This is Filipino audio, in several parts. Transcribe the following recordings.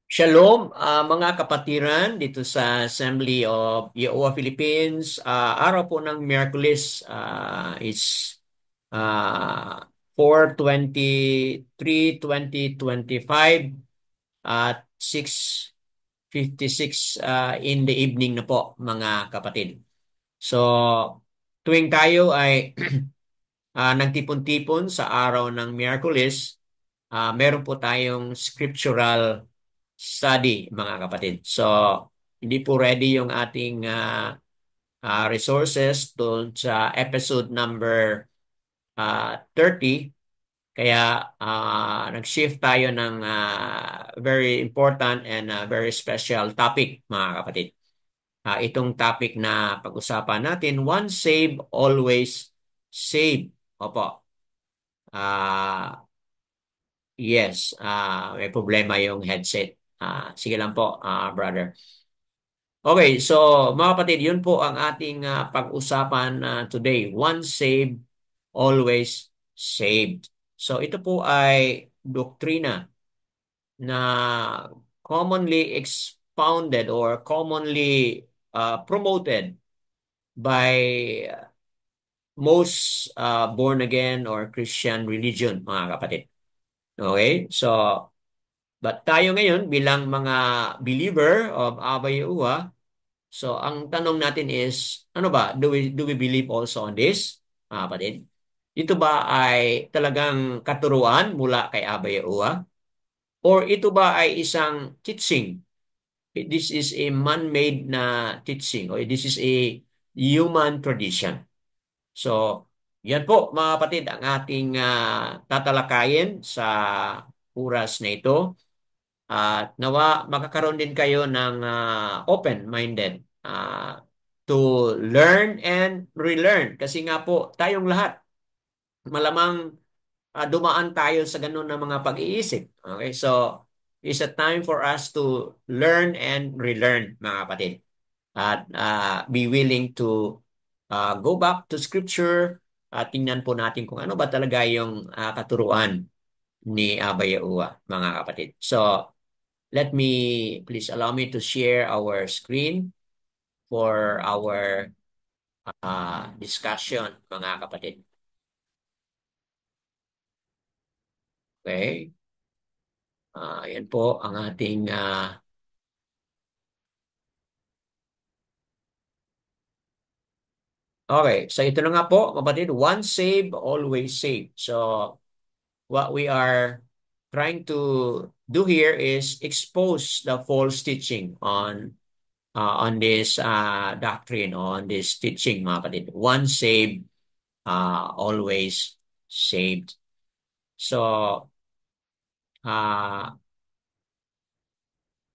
Shalom, mga kapatiran dito sa Assembly of Jehovah Philippines. Araw po ng Miyerkules is 4/23/2025 at 6:56 in the evening na po, mga kapatid. So, tuwing tayo ay nagtipon-tipon sa araw ng Miyerkules, meron po tayong scriptural study, mga kapatid. So, hindi po ready yung ating resources doon sa episode number 30. Kaya nag-shift tayo ng very important and very special topic, mga kapatid. Itong topic na pag-usapan natin, once saved, always saved. Opo. Ah, yes, may problema yung headset. Sige lang po, brother. Okay, so mga kapatid, yun po ang ating pag-usapan today. Once saved, always saved. So ito po ay doktrina na commonly expounded or commonly promoted by most born again or Christian religion, mga kapatid. Okay, so but tayo ngayon bilang mga believer of Abba Yahuwah. So, ang tanong natin is, ano ba? Do we believe also on this, mga kapatid? Ito ba ay talagang katuruan mula kay Abba Yahuwah? Or ito ba ay isang teaching? This is a man-made na teaching or this is a human tradition. So, yan po mga kapatid ang ating tatalakayin sa oras na ito. At nawa makakaroon din kayo ng open-minded to learn and relearn. Kasi nga po, tayong lahat, malamang dumaan tayo sa ganun na mga pag-iisip. Okay, so it's a time for us to learn and relearn, mga kapatid. At be willing to go back to Scripture at tingnan po natin kung ano ba talaga yung katuruan ni Abba Yahuwah, mga kapatid. So, please allow me to share our screen for our discussion, mga kapatid. Okay. Yan po ang ating okay. So ito na nga po, kapatid. Once saved, always saved. So what we are trying to do here is expose the false teaching on this doctrine, on this teaching, mga kapatid. Once saved, always saved. So, ah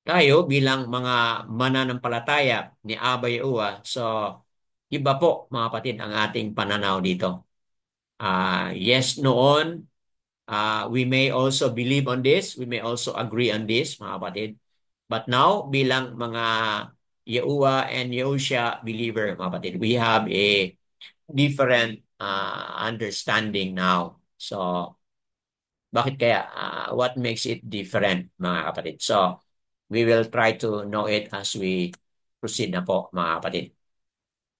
tayo bilang mga mananampalataya ni Abba Yahuwah, so iba po mga kapatid ang ating pananaw dito. Yes, noon, we may also believe on this, we may also agree on this, mga kapatid. But now, bilang mga Yahuwah and Yahusha believer, mga kapatid, we have a different understanding now. So, bakit kaya? What makes it different, mga kapatid? So, we will try to know it as we proceed na po, mga kapatid.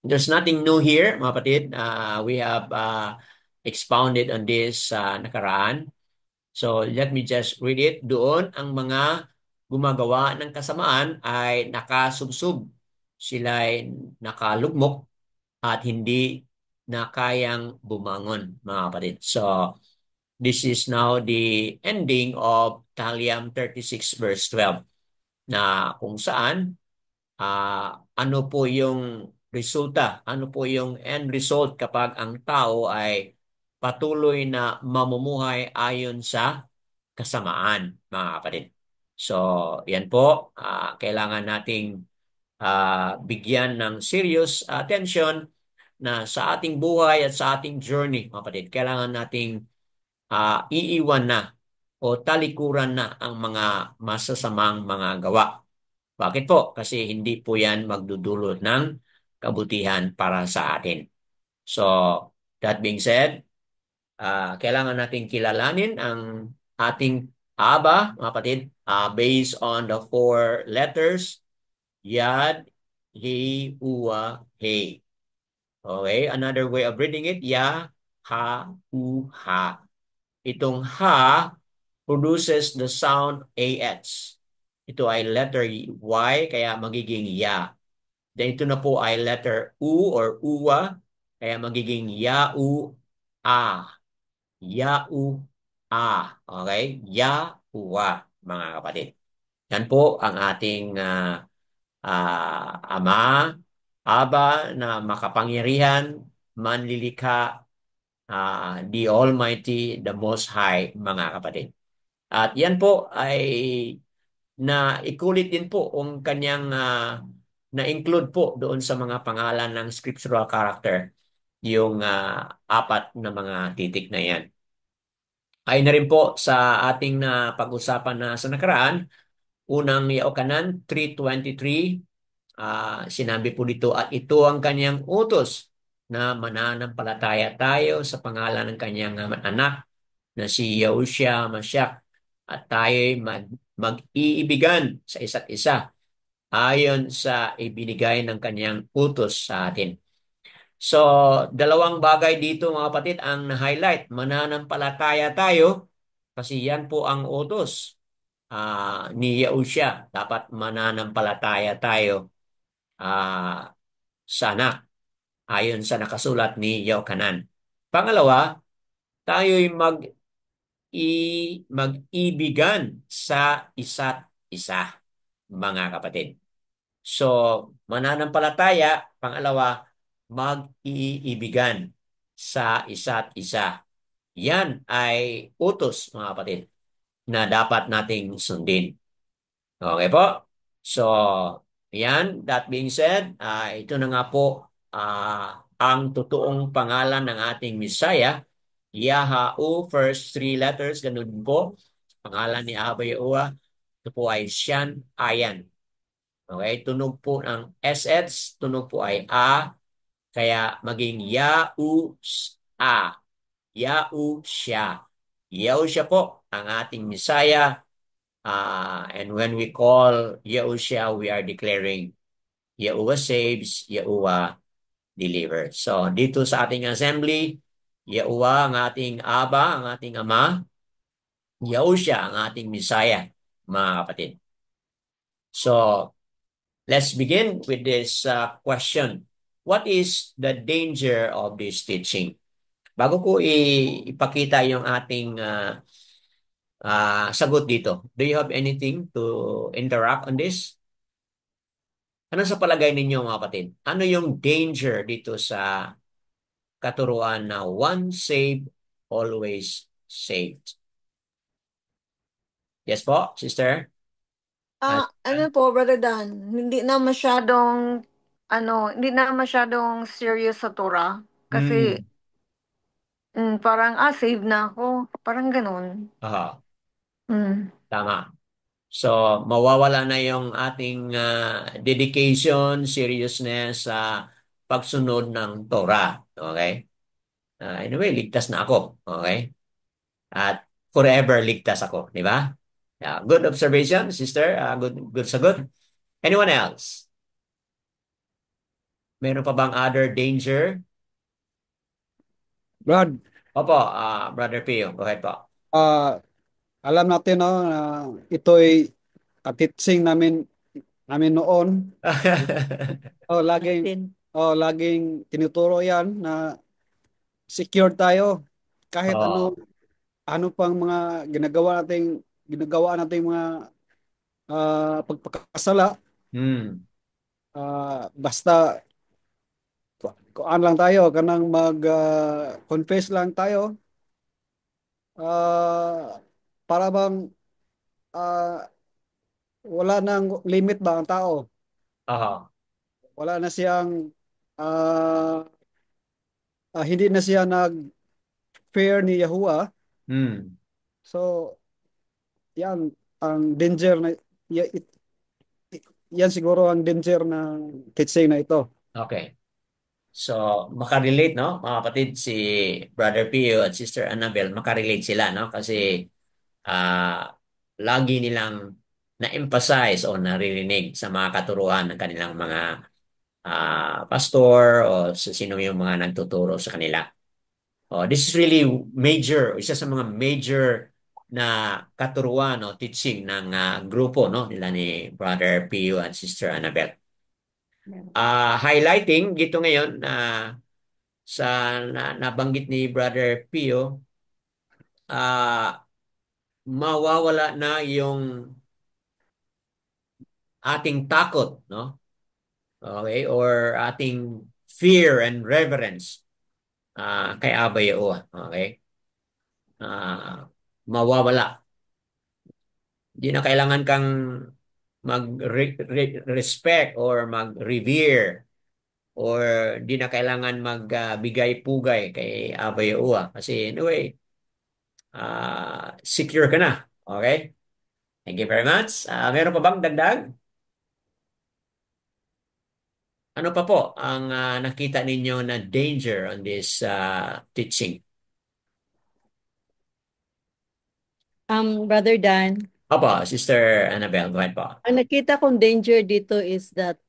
There's nothing new here, mga kapatid. We have expounded on this sa nakaraan. So, let me just read it. Doon, ang mga gumagawa ng kasamaan ay nakasubsub. Sila ay nakalugmok at hindi na kayang bumangon, mga kapatid. So, this is now the ending of Tahliam 36 verse 12 na kung saan ano po yung resulta, ano po yung end result kapag ang tao ay patuloy na mamumuhay ayon sa kasamaan, mga kapatid. So, yan po, kailangan nating bigyan ng serious attention na sa ating buhay at sa ating journey, mga kapatid. Kailangan nating iiwan na o talikuran na ang mga masasamang mga gawa. Bakit po? Kasi hindi po yan magdudulot ng kabutihan para sa atin. So, that being said, kailangan nating kilalanin ang ating Aba, mga kapatid, based on the four letters, Yad, He, Uwa, He. Okay, another way of reading it, Ya, Ha, U, Ha. Itong Ha produces the sound AH. Ito ay letter Y, kaya magiging Ya. Then ito na po ay letter U or Uwa, kaya magiging Ya, U, A. Ya, U, A. Okay? Ya, Uwa, mga kapatid. Yan po ang ating Ama, Aba na makapangyarihan, manlilikha, the Almighty, the Most High, mga kapatid. At yan po ay ikulit din po ang kanyang na-include po doon sa mga pangalan ng scriptural character, yung apat na mga titik na yan. Ay na rin po sa ating na pag-usapan na sa nakaraan, unang Yaokanan 3:23, sinabi po dito, at ito ang kanyang utos na mananampalataya tayo sa pangalan ng kanyang anak na si Yahushua Mashiach at tayo'y mag-iibigan sa isa't isa ayon sa ibinigay ng kanyang utos sa atin. So, dalawang bagay dito mga kapatid ang na-highlight. Mananampalataya tayo kasi yan po ang utos ni Yahushua. Dapat mananampalataya tayo sa anak ayon sa nakasulat ni Yohanan. Pangalawa, tayo'y mag-ibigan sa isa't isa, mga kapatid. So, mananampalataya, pangalawa, mag-iibigan sa isa't isa. Yan ay utos, mga kapatid, na dapat nating sundin. Okay po? So, yan. That being said, ito na nga po ang totoong pangalan ng ating Messiah. Yahau, first three letters, ganun din po. Pangalan ni Abba Yahuwah, ito po ay Shan Ayan. Okay, tunog po ng SH, tunog po ay A, kaya maging A. Yau siya. Yau siya po ang ating Messiah. And when we call Yahushua, we are declaring Yahuwah saves, Yahuwah delivers. So dito sa ating assembly, Yahuwah ang ating Aba, ang ating Ama, Yahushua ang ating Messiah, mga kapatid. So let's begin with this question. What is the danger of this teaching? Bago ko ipakita yung ating sagot dito, do you have anything to interact on this? Ano sa palagay ninyo mga kapatid? Ano yung danger dito sa katuruan na one saved, always saved? Yes po, sister? Ano po, Brother Dan, hindi na masyadong serious sa Torah. Kasi, Hmm. parang, save na ako. Parang ganun. Aha, Mm. tama. So, mawawala na yung ating dedication, seriousness sa pagsunod ng Torah. Okay? Anyway, ligtas na ako. Okay? At forever ligtas ako. Di ba? Yeah, good observation, sister. Good sagot. Anyone else? Meron pa bang other danger? Brad, Opo, Brother Pio. Go ahead po. ah, alam natin no, na ito'y teaching namin namin noon. Oh, laging Natin. laging tinuturo 'yan na secure tayo kahit Oh. ano pang mga ginagawa nating mga pagpakasala, Hmm. basta kuan lang tayo kanang mag confess lang tayo, ah, para bang ah, wala nang limit ba ang tao. Oh. Wala na siyang ah, hindi na siya nag-fear ni Yahuwah. Hmm. So, yan ang danger na yan siguro ang danger ng teaching na ito. Okay. So, makarelate, no? Mga kapatid, si Brother Pio at Sister Annabel, makarelate sila, no? Kasi lagi nilang na-emphasize o naririnig sa mga katuruan ng kanilang mga pastor o sino yung mga nagtuturo sa kanila. Oh, this is really major, isa sa mga major na katuruan o teaching ng grupo no nila ni Brother Pio at Sister Annabel. Highlighting dito ngayon sa nabanggit ni Brother Pio, mawawala na yung ating takot, no? Okay, or ating fear and reverence kay Aba Yahuwah. Okay? Ah, mawawala. Hindi na kailangan kang mag-respect or mag-revere or di na kailangan magbigay-pugay kay Aba Yahuwah. Kasi anyway, secure ka na. Okay? Thank you very much. Meron pa bang dagdag? Ano pa po ang nakita ninyo na danger on this teaching? Brother Dan, Opo, Sister Annabel, go ahead po. ang nakita kong danger dito is that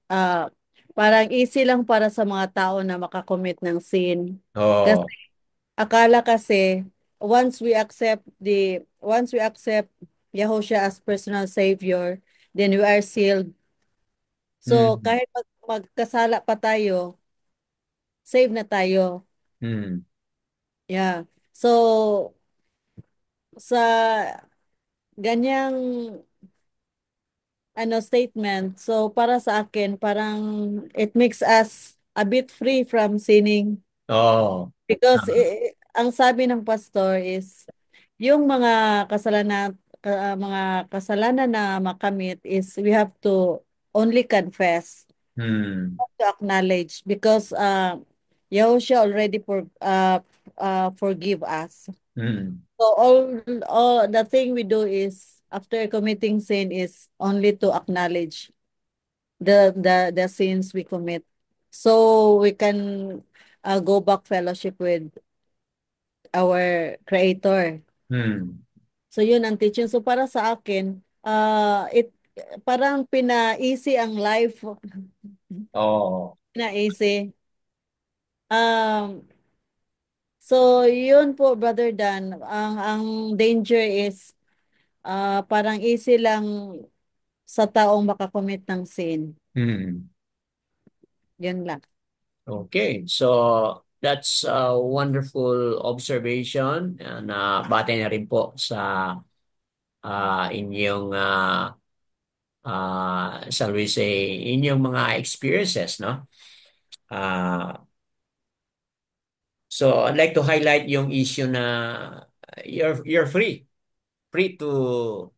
parang easy lang para sa mga tao na makakommit ng sin. Kasi Oh, akala kasi once we accept Yahushua as personal savior, then we are sealed. So mm, kahit magkasala pa tayo, save na tayo. mm, Yeah. So sa ganyang statement, so para sa akin, parang it makes us a bit free from sinning. oh, Because tama. ang sabi ng pastor is, yung mga kasalanan na makamit is we have to only confess, Mm, to acknowledge because Yahushua already forgive us. mm, So all the thing we do is after committing sin is only to acknowledge the sins we commit. So we can go back fellowship with our Creator. mm, So yun ang teaching. So para sa akin, it parang pina-easy ang life. oh, Pina-easy. Um, so yun po, Brother Dan, ang danger is parang easy lang sa taong makakommit ng sin. mm. Yun lang. Okay, so that's a wonderful observation na batay na rin po sa inyong shall we say, inyong mga experiences, no? Uh, so I'd like to highlight yung issue na you're free to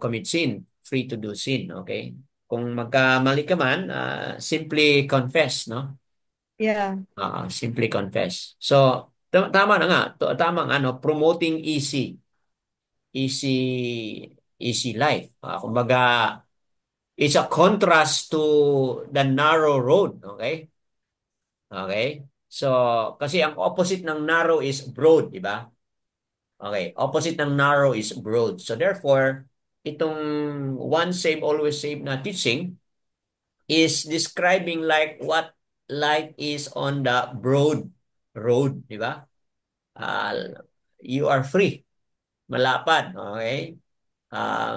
commit sin, free to do sin, okay? Kung magkamali ka man, simply confess, no? Yeah. Simply confess. So tama na nga, tama nga, no? Promoting easy life. Kumbaga, it's a contrast to the narrow road, okay? Okay? So, kasi ang opposite ng narrow is broad, di ba? Okay, opposite ng narrow is broad. So therefore, itong once save, always save na teaching is describing like what life is on the broad road, di ba? You are free, malapad, okay?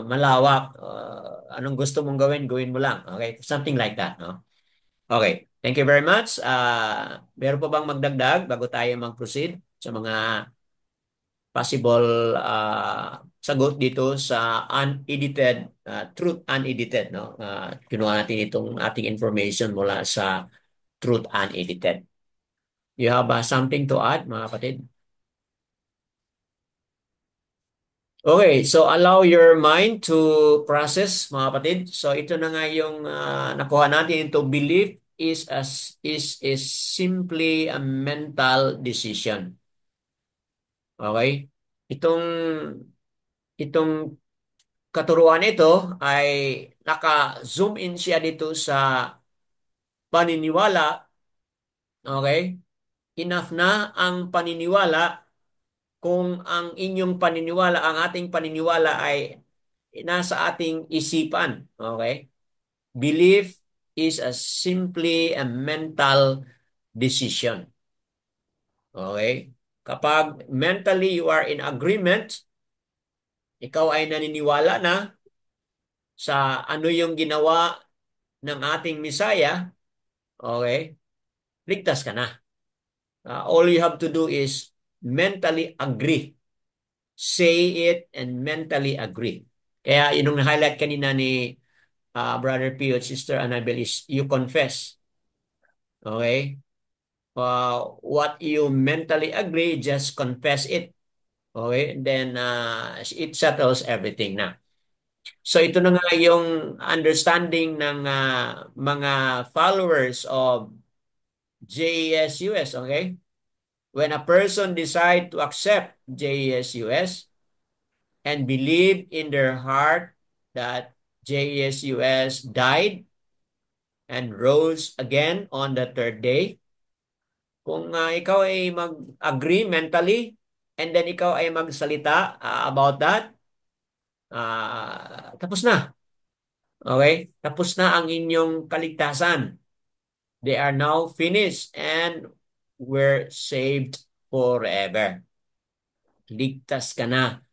Malawak, anong gusto mong gawin, gawin mo lang. Okay? Something like that, no? Okay. Thank you very much. Meron pa bang magdagdag bago tayo mag-proceed sa mga possible sagot dito sa unedited, truth unedited, no? Kinuha natin itong ating information mula sa truth unedited. You have something to add, mga kapatid? Okay, so allow your mind to process, mga kapatid. So ito na nga yung nakuha natin, into belief is simply a mental decision. Okay? Itong itong katuruan ito ay naka-zoom in siya dito sa paniniwala. Okay? Enough na ang paniniwala kung ang inyong paniniwala, ang ating paniniwala ay nasa ating isipan. Okay? Belief is simply a mental decision. Okay? Kapag mentally you are in agreement, ikaw ay naniniwala na sa ano yung ginawa ng ating Misaya, okay? Ligtas ka na. All you have to do is mentally agree. Say it and mentally agree. Kaya yun yung na-highlight kanina ni Brother Pio at Sister Annabel is you confess. Okay? What you mentally agree, just confess it. Okay? And then it settles everything na. So ito na nga yung understanding ng mga followers of JESUS. Okay? When a person decide to accept JESUS and believe in their heart that JESUS died and rose again on the third day, kung ikaw ay mag-agree mentally and then ikaw ay magsalita about that, tapos na. Okay? Tapos na ang inyong kaligtasan. They are now finished and we're saved forever. Ligtas ka na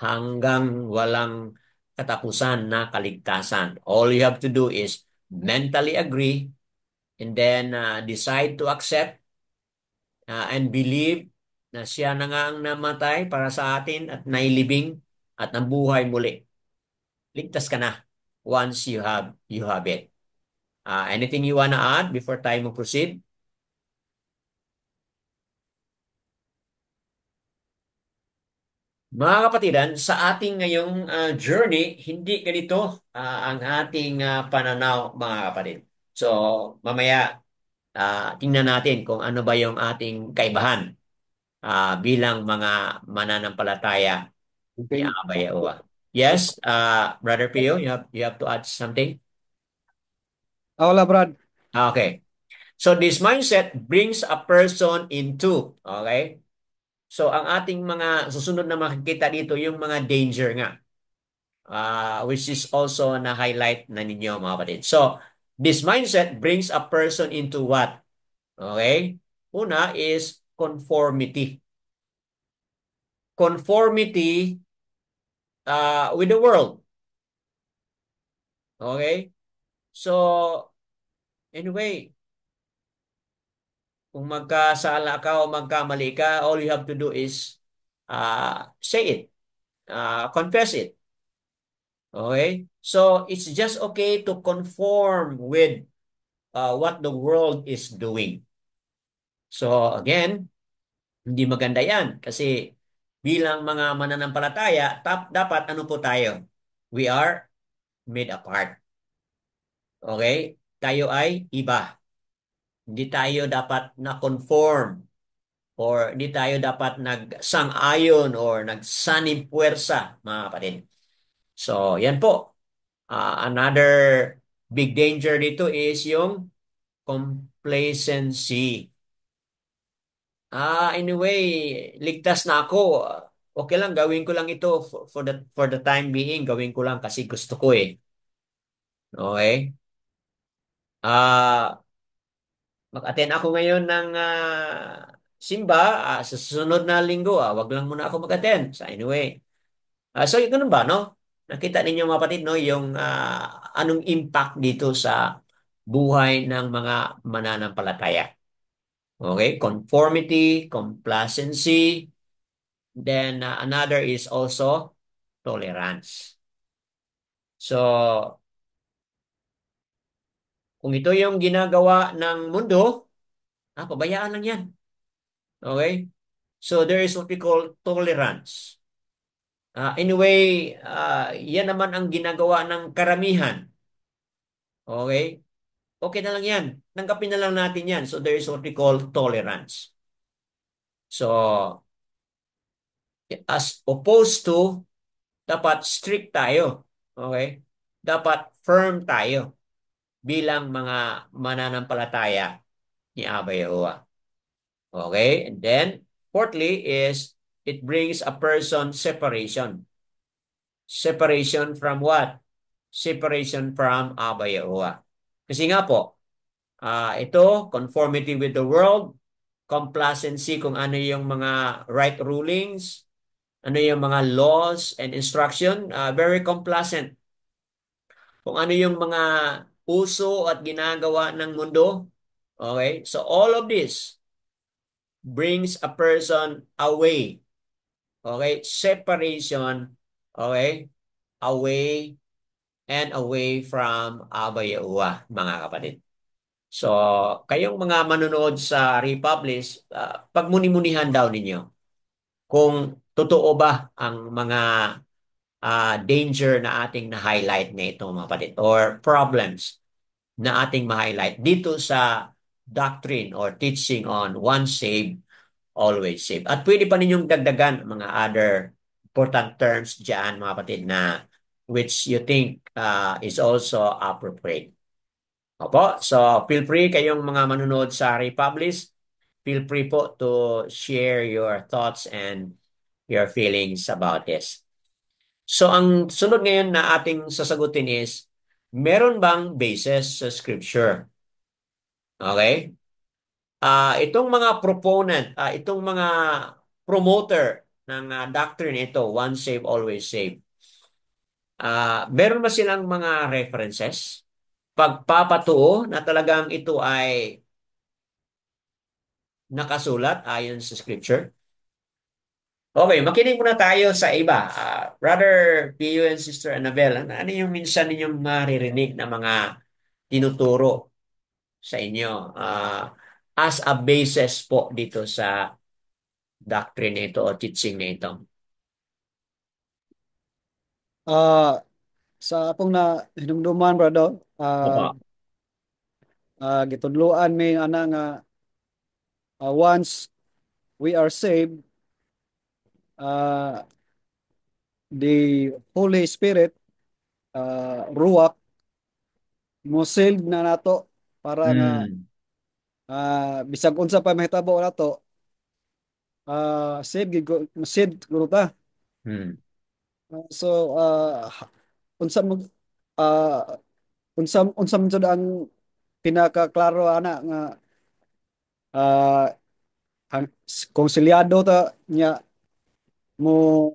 hanggang walang katapusan na kaligtasan. All you have to do is mentally agree and then decide to accept and believe na siya na nga ang namatay para sa atin at nailibing at nabuhay muli. Ligtas ka na once you have it. Anything you wanna add before tayo mag-proceed? Mga kapatiran, sa ating ngayong journey, hindi ganito ang ating pananaw, mga kapatid. So, mamaya tingnan natin kung ano ba yung ating kaibahan bilang mga mananampalataya ni Abay Yahuwah. Yes, Brother Pio, you have to add something? Wala, Brad. Okay. So this mindset brings a person into, okay? So ang ating mga susunod na makikita dito yung mga danger nga. Which is also na-highlight na ninyo mga kapatid. So this mindset brings a person into what? Okay? Una is conformity. Conformity with the world. Okay? So anyway, kung magkasala ka o magkamali ka, all you have to do is say it, confess it. Okay? So, it's just okay to conform with what the world is doing. So, again, hindi maganda yan kasi bilang mga mananampalataya, dapat ano po tayo? We are made apart. Okay? Tayo ay iba. Hindi tayo dapat na-conform or hindi tayo dapat nagsang-ayon or nagsanib puwersa, mga kapatid. So, yan po. Another big danger dito is yung complacency. Anyway, ligtas na ako. Okay lang, gawin ko lang ito for the time being. Gawin ko lang kasi gusto ko eh. Okay? Ah, mag-attend ako ngayon ng simba sa susunod na linggo. Wag lang muna ako mag-attend. So anyway, so yun ganun ba, no? Nakita ninyo mga kapatid, no, yung anong impact dito sa buhay ng mga mananampalataya. Okay? Conformity, complacency, then another is also tolerance. So, kung ito yung ginagawa ng mundo, pabayaan lang yan. Okay? So, there is what we call tolerance. Anyway, yan naman ang ginagawa ng karamihan. Okay? Okay na lang yan. Tanggapin na lang natin yan. So, there is what we call tolerance. So, as opposed to, dapat strict tayo. Okay? Dapat firm tayo bilang mga mananampalataya ni Abba Yahuwah. Okay? And then, fourthly is it brings a person separation. Separation from what? Separation from Abba Yahuwah. Kasi nga po, ito, conformity with the world, complacency kung ano yung mga right rulings, ano yung mga laws and instruction, very complacent. Kung ano yung mga uso at ginagawa ng mundo. Okay? So all of this brings a person away. Okay? Separation. Okay? Away and away from Abba Yahuwah, mga kapatid. So, kayong mga manonood sa Republish, pagmuni-munihan daw ninyo kung totoo ba ang mga danger na ating na-highlight na ito, mga kapatid, or problems na ating ma-highlight dito sa doctrine or teaching on once saved, always saved. At pwede pa ninyong dagdagan mga other important terms dyan, mga kapatid, na which you think is also appropriate. Opo, so feel free kayong mga manonood sa Republish, feel free po to share your thoughts and your feelings about this. So ang sunod ngayon na ating sasagutin is, meron bang basis sa scripture? Okay? Itong mga proponent, itong mga promoter ng doctrine ito, once saved, always saved, meron ba silang mga references? Pagpapatuo na talagang ito ay nakasulat ayon sa scripture? Okay, makinig muna tayo sa iba. Brother Pio and Sister Annabel, ano yung minsan ninyong maririnig na mga tinuturo sa inyo as a basis po dito sa doctrine ito o teaching na ito? Ah, sa akong na hinumduman brother, Opo. gitudloan mi ana nga once we are saved, uh, the Holy Spirit, ruach mo sealed na nato para nga Hmm. bisag unsa pa mahitabo nato, saved saved guro ta. Hmm. So unsa mo uh, unsa man jud ang pinakaklaro ana nga uh, konselyado ta nya mo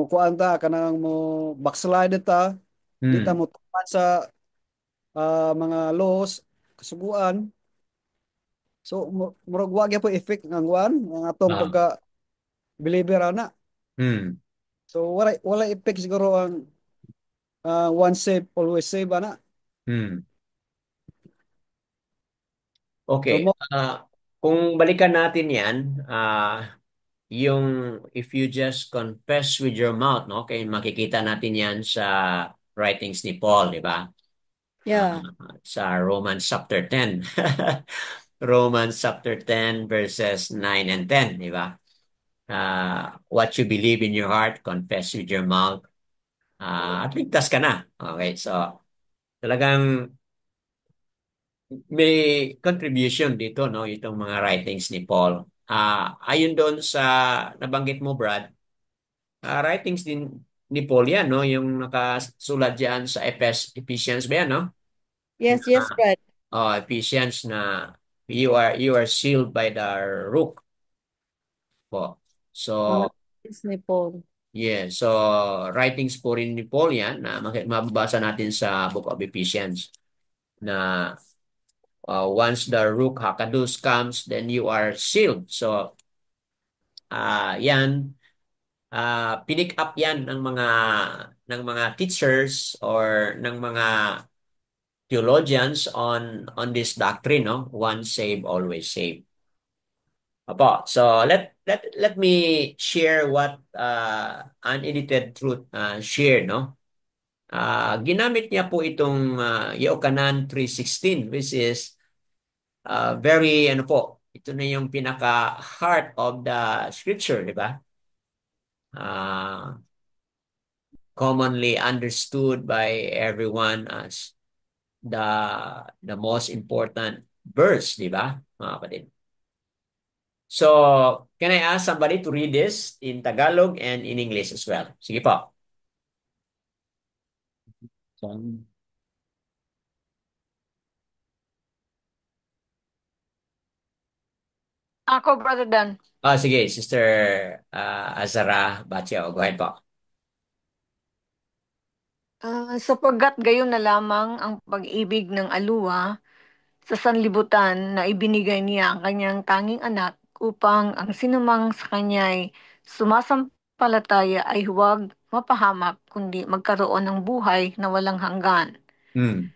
kuan ta kanang mo backslide ta, di ta Hmm. mo tuman sa mga laws kasuguan. So murag wa gyud po effect ng kuan ang atong Ah. pagka believer ana. Hmm. So wala effect siguro ang once saved always saved ana. Hmm. So Okay. mo Kung balikan natin yan, yung if you just confess with your mouth, no? Kaya makikita natin yan sa writings ni Paul, di ba? Ah, Yeah. sa Romans chapter 10. Romans chapter 10 verses 9 and 10, di ba? What you believe in your heart, confess with your mouth, at ligtas ka na. Okay, so talagang may contribution dito, no? Itong mga writings ni Paul. Ayon doon sa nabanggit mo, Brad, writings din ni Paul yan, no? Yung nakasulat diyan sa Ephesians ba yan, no? Yes, yes, Brad. Ephesians na you are sealed by the rook po. Mga So, friends ni Paul. yeah. So, writings po rin ni Paul yan na mababasa natin sa Book of Ephesians na once the rook Hakadus comes, then you are sealed. So, yan, pinick up yan ng mga teachers or ng mga theologians on this doctrine, no? Once saved, always saved. Apo. So let me share what unedited truth share, no? Ginamit niya po itong Yochanan 3:16, which is very ano po, ito na yung pinaka heart of the scripture, di ba? Commonly understood by everyone as the most important verse, di ba, mga kapatid? So, Can I ask somebody to read this in Tagalog and in English as well? Sige po. Ako, Brother Dan. Sige, Sister Azara Batio. Go ahead po. Sapagkat gayon na lamang ang pag-ibig ng aluwa sa sanlibutan na ibinigay niya ang kanyang tanging anak upang ang sinumang sa kanya'y sumasampalataya ay huwag mapahamak kundi magkaroon ng buhay na walang hanggan. Hmm.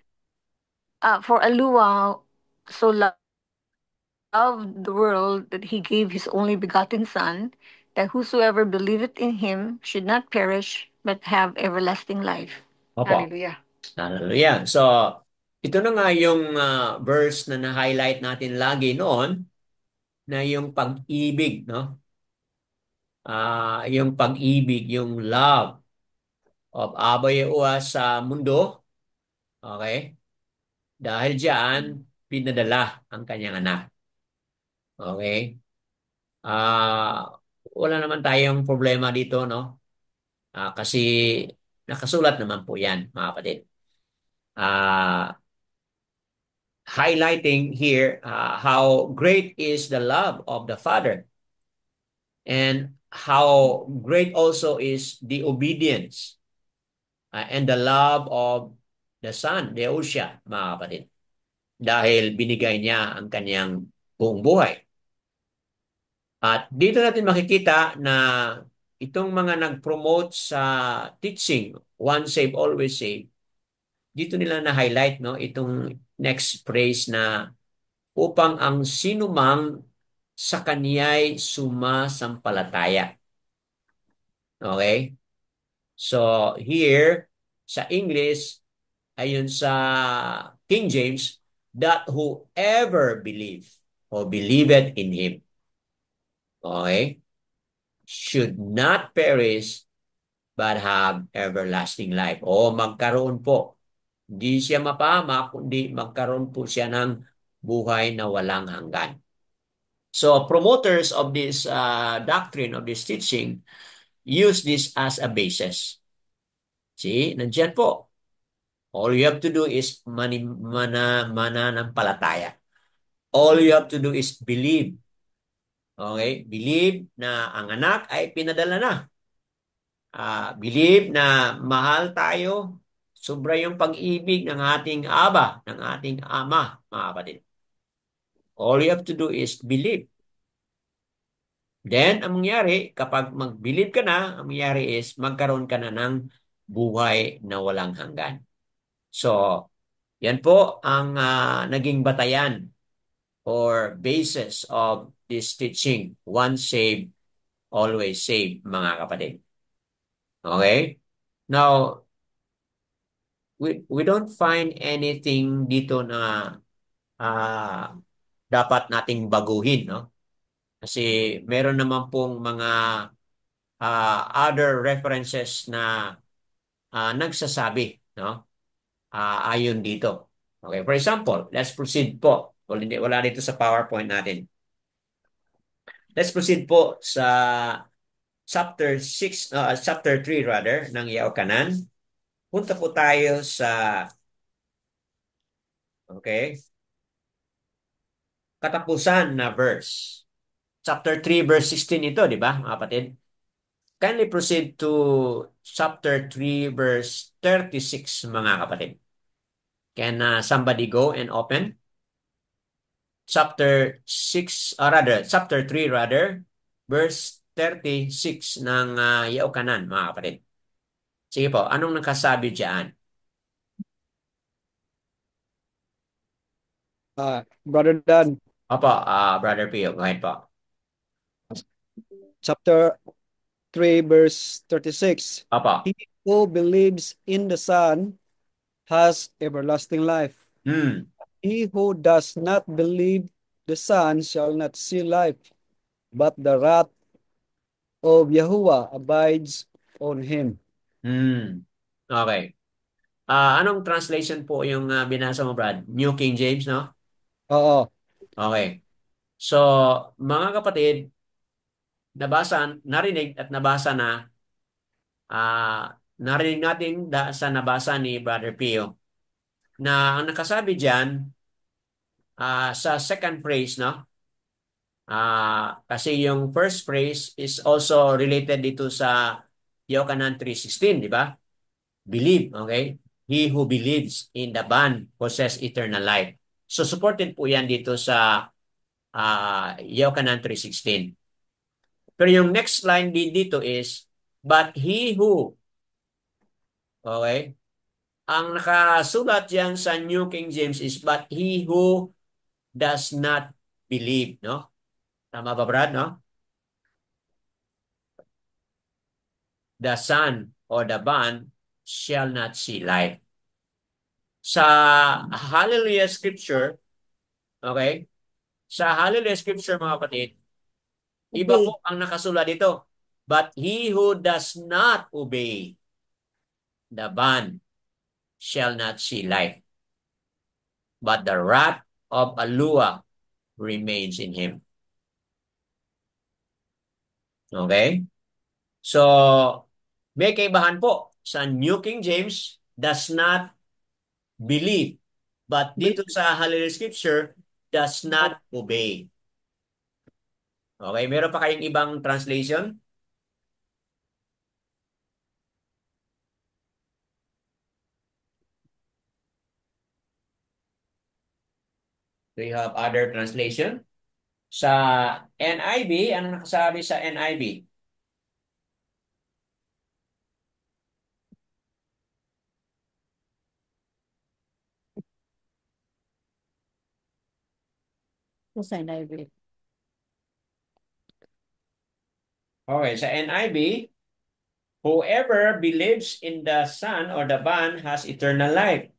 For aluwa so loved the world that he gave his only begotten Son, that whosoever believeth in him should not perish but have everlasting life. Opo. Hallelujah. Hallelujah. So, ito na nga yung verse na na-highlight natin lagi noon na yung pag-ibig, no? Yung pag-ibig, yung love of Abba Yahuwah sa mundo. Okay? Dahil diyan, pinadala ang kanyang anak. Okay? Wala naman tayong problema dito, no? Kasi nakasulat naman po yan, mga kapatid. Highlighting here how great is the love of the Father and how great also is the obedience and the love of the Son, the Yahushua, mga kapatid. Dahil binigay niya ang kanyang buong buhay. At dito natin makikita na itong mga nag-promote sa teaching, once saved, always saved, dito nila na-highlight, no, itong next phrase na upang ang sinumang sa kaniya'y sumasampalataya. Okay? So, here, sa English, ayun sa King James, that whoever believe or believeth in Him, okay, should not perish but have everlasting life. O magkaroon po. Hindi siya mapahamak, kundi magkaroon po siya ng buhay na walang hanggan. So promoters of this doctrine, of this teaching, use this as a basis. See, nandiyan po. All you have to do is mananampalataya. All you have to do is believe. Okay? Believe na ang anak ay pinadala na. Believe na mahal tayo. Sobra yung pag-ibig ng ating Aba, ng ating Ama, mga kapatid. All you have to do is believe. Then, ang mangyari, kapag mag-believe ka na, ang mangyari is magkaroon ka na ng buhay na walang hanggan. So, yan po ang naging batayan or basis of this teaching. Once saved, always saved, mga kapatid. Okay? Now, we don't find anything dito na dapat nating baguhin, no? Kasi meron naman pong mga other references na nagsasabi, no? Ayon dito. Okay, for example, let's proceed po. Wala dito sa PowerPoint natin. Let's proceed po sa chapter 3 rather, ng Yaokanan. Punta po tayo sa, okay, katapusan na verse. Chapter 3 verse 16 ito, di ba, mga kapatid? Kindly proceed to chapter 3 verse 36, mga kapatid. Can somebody go and open? Chapter 3 rather, verse 36 ng Yaokanan, mga kapatid. Sige po, anong nakasabi diyan? Brother Dan, Opo, Brother Pio, go ahead po. chapter 3, verse 36. Opo. He who believes in the Son has everlasting life. Hmm. He who does not believe the Son shall not see life, but the wrath of Yahuwah abides on him. Okay. Anong translation po yung binasa mo, Brad? New King James, no? Oo. Okay. So, mga kapatid, narinig at nabasa narinig natin sa nabasa ni Brother Pio na ang nakasabi diyan sa second phrase, no? Kasi yung first phrase is also related dito sa Yohanan 3:16, di ba? Believe, okay? He who believes in the Son possess eternal life. So supported po yan dito sa Yohanan 3:16. Pero yung next line din dito is, but he who, okay? Ang nakasulat diyan sa New King James is, but he who does not believe, no? Tama ba, Brad, no? The Son or the Son shall not see life. Sa Hallelujah Scripture, okay? Sa Hallelujah Scripture, mga kapatid, iba Okay. po ang nakasulat dito. But he who does not obey the Son shall not see life, but the wrath of Alua remains in him. Okay? So, may kaibahan po. Sa New King James, does not believe. But dito sa Hallelujah Scripture, does not obey. Okay? Meron pa kayong ibang translation? Do you have other translation? Sa NIV, ano nakasabi sa NIV? Sa NIV. Okay, sa NIV, whoever believes in the Son or the Son has eternal life.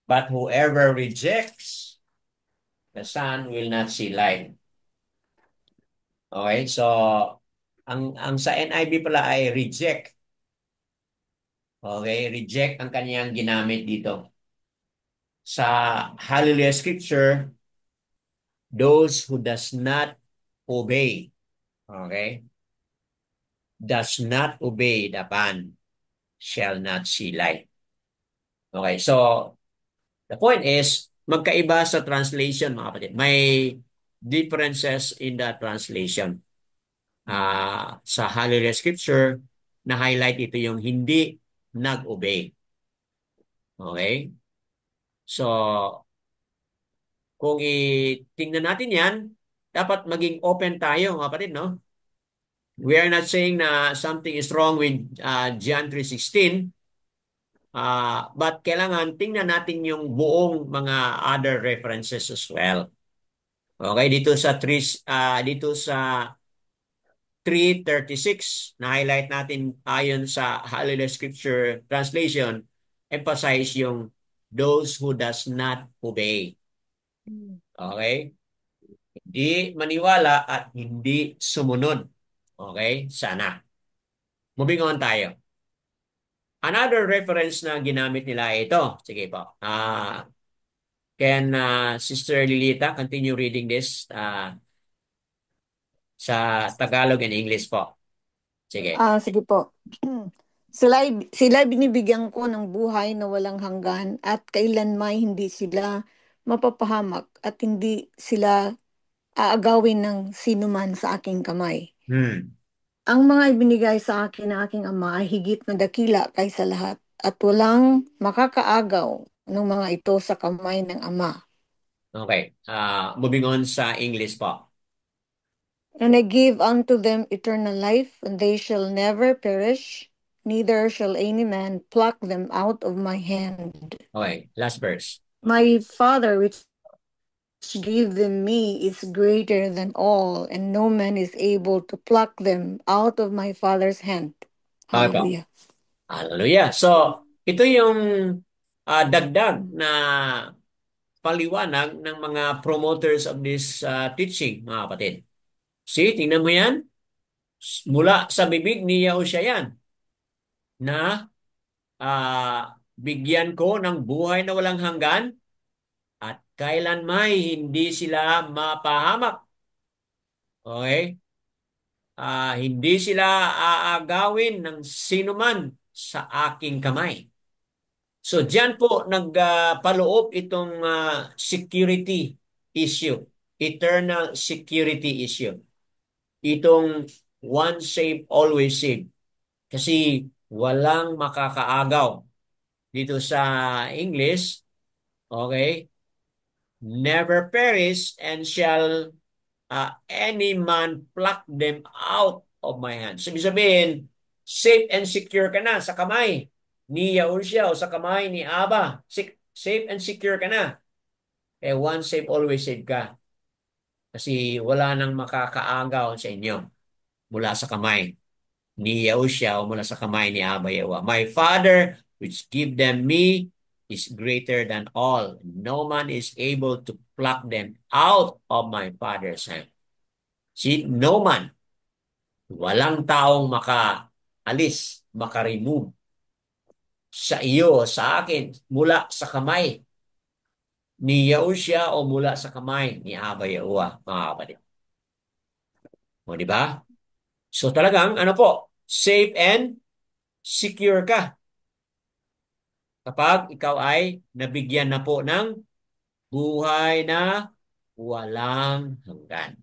But whoever rejects the Son will not see life. Okay, so ang sa NIV pala ay reject. Okay, reject ang kaniyang ginamit dito. Sa Hallelujah Scripture, those who does not obey, okay, does not obey the ban shall not see light. Okay, so the point is, magkaiba sa translation, mga kapatid. May differences in the translation. Sa Hallelujah Scripture, na-highlight ito yung hindi nag-obey. Okay? So, kung tingnan natin yan, dapat maging open tayo, mga kapatid, no? We are not saying na something is wrong with John 3:16, but kailangan tingnan natin yung buong mga other references as well. Okay, dito sa 3:36, na-highlight natin ayon sa Hallelujah Scripture Translation, emphasize yung those who does not obey. Okay? Hindi maniwala at hindi sumunod. Okay? Sana. Moving on tayo. Another reference na ginamit nila ito. Sige po. Can Sister Lilita continue reading this sa Tagalog and English po? Sige. Sige po. Sila binibigyan ko ng buhay na walang hanggan at kailanman hindi sila mapapahamak at hindi sila aagawin ng sinuman sa aking kamay. Ang mga ibinigay sa akin ng aking ama ay higit na dakila kaysa lahat at walang makakaagaw ng mga ito sa kamay ng ama. Okay. Moving on sa English po. And I give unto them eternal life, and they shall never perish, neither shall any man pluck them out of my hand. Okay. Last verse. My Father which gave them me is greater than all, and no man is able to pluck them out of my Father's hand. Okay po. Hallelujah. Hallelujah. So, ito yung dagdag na paliwanag ng mga promoters of this teaching, mga kapatid. See, tingnan mo yan. Mula sa bibig ni Yahushua yan na bigyan ko ng buhay na walang hanggan at kailan may hindi sila mapahamak. Okay? Hindi sila aagawin ng sinuman sa aking kamay. So diyan po nagpaloob itong security issue, eternal security issue. Itong one safe, always safe. Kasi walang makakaagaw. Dito sa English, okay, never perish and shall any man pluck them out of my hands. Ibig sabihin, safe and secure ka na sa kamay ni Yahushua o sa kamay ni Aba. Safe and secure ka na. One safe, always safe ka. Kasi wala nang makakaagaw sa inyo mula sa kamay ni Yahushua o mula sa kamay ni Aba Yahuwah. My Father, which give them me, is greater than all. No man is able to pluck them out of my Father's hand. See, no man. Walang taong makaalis, makaremove sa iyo, sa akin, mula sa kamay ni Yahushua o mula sa kamay ni Aba Yahuwah, mga kapatid. O, di ba? So talagang, ano po, safe and secure ka kapag ikaw ay nabigyan na po ng buhay na walang hanggan.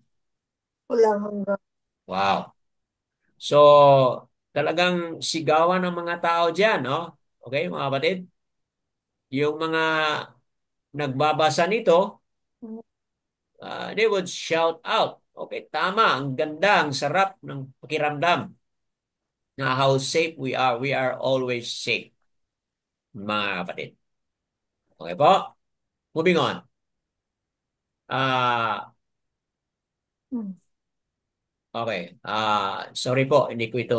Walang hanggan. Wow. So, talagang sigawan ng mga tao dyan, no? Okay, mga kapatid? Yung mga nagbabasa nito, they would shout out. Okay, tama, ang ganda, ang sarap ng pakiramdam na how safe we are. We are always safe, mga kapatid. Okay po? Moving on. Ah, okay. Sorry po, hindi ko ito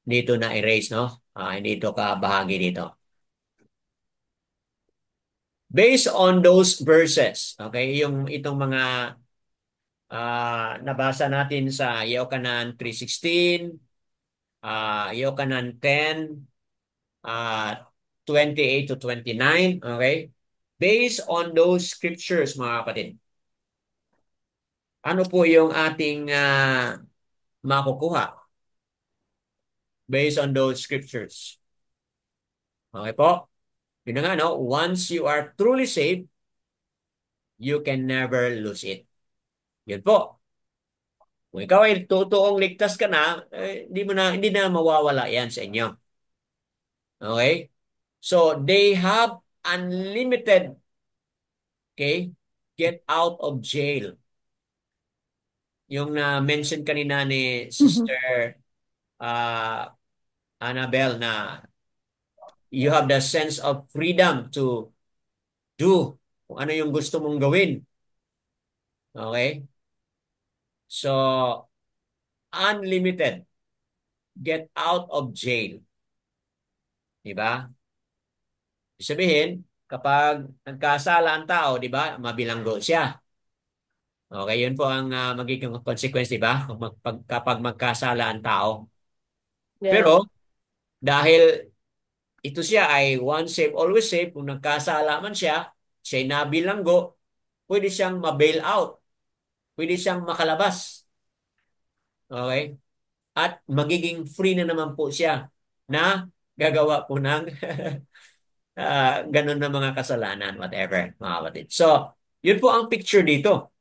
dito na erase, no? Hindi ito kabahagi dito. Based on those verses, okay, itong mga nabasa natin sa Yohanan 3:16, Yohanan 10, 28 to 29, okay? Based on those scriptures, mga kapatid, ano po yung ating makukuha? Based on those scriptures. Okay po? Yun na nga, no? Once you are truly saved, you can never lose it. Yun po. Kung ikaw ay totoong ligtas ka na, hindi na mawawala yan sa inyo. Okay? So, they have unlimited, okay, get out of jail. Yung na-mention kanina ni Sister Annabelle na you have the sense of freedom to do kung ano yung gusto mong gawin. Okay? So, unlimited. Get out of jail. Diba? Sabihin, kapag nagkasala ang tao, diba, mabilanggo siya. Okay, yun po ang magiging consequence, diba? Kapag magkasala ang tao. Yeah. Pero, dahil ito siya ay one safe, always safe, kung nagkasala man siya'y nabilanggo, pwede siyang ma-bail out. Pwede siyang makalabas. Okay? At magiging free na naman po siya na gagawa po ng ganun na mga kasalanan, whatever, mga kapatid. So, yun po ang picture dito.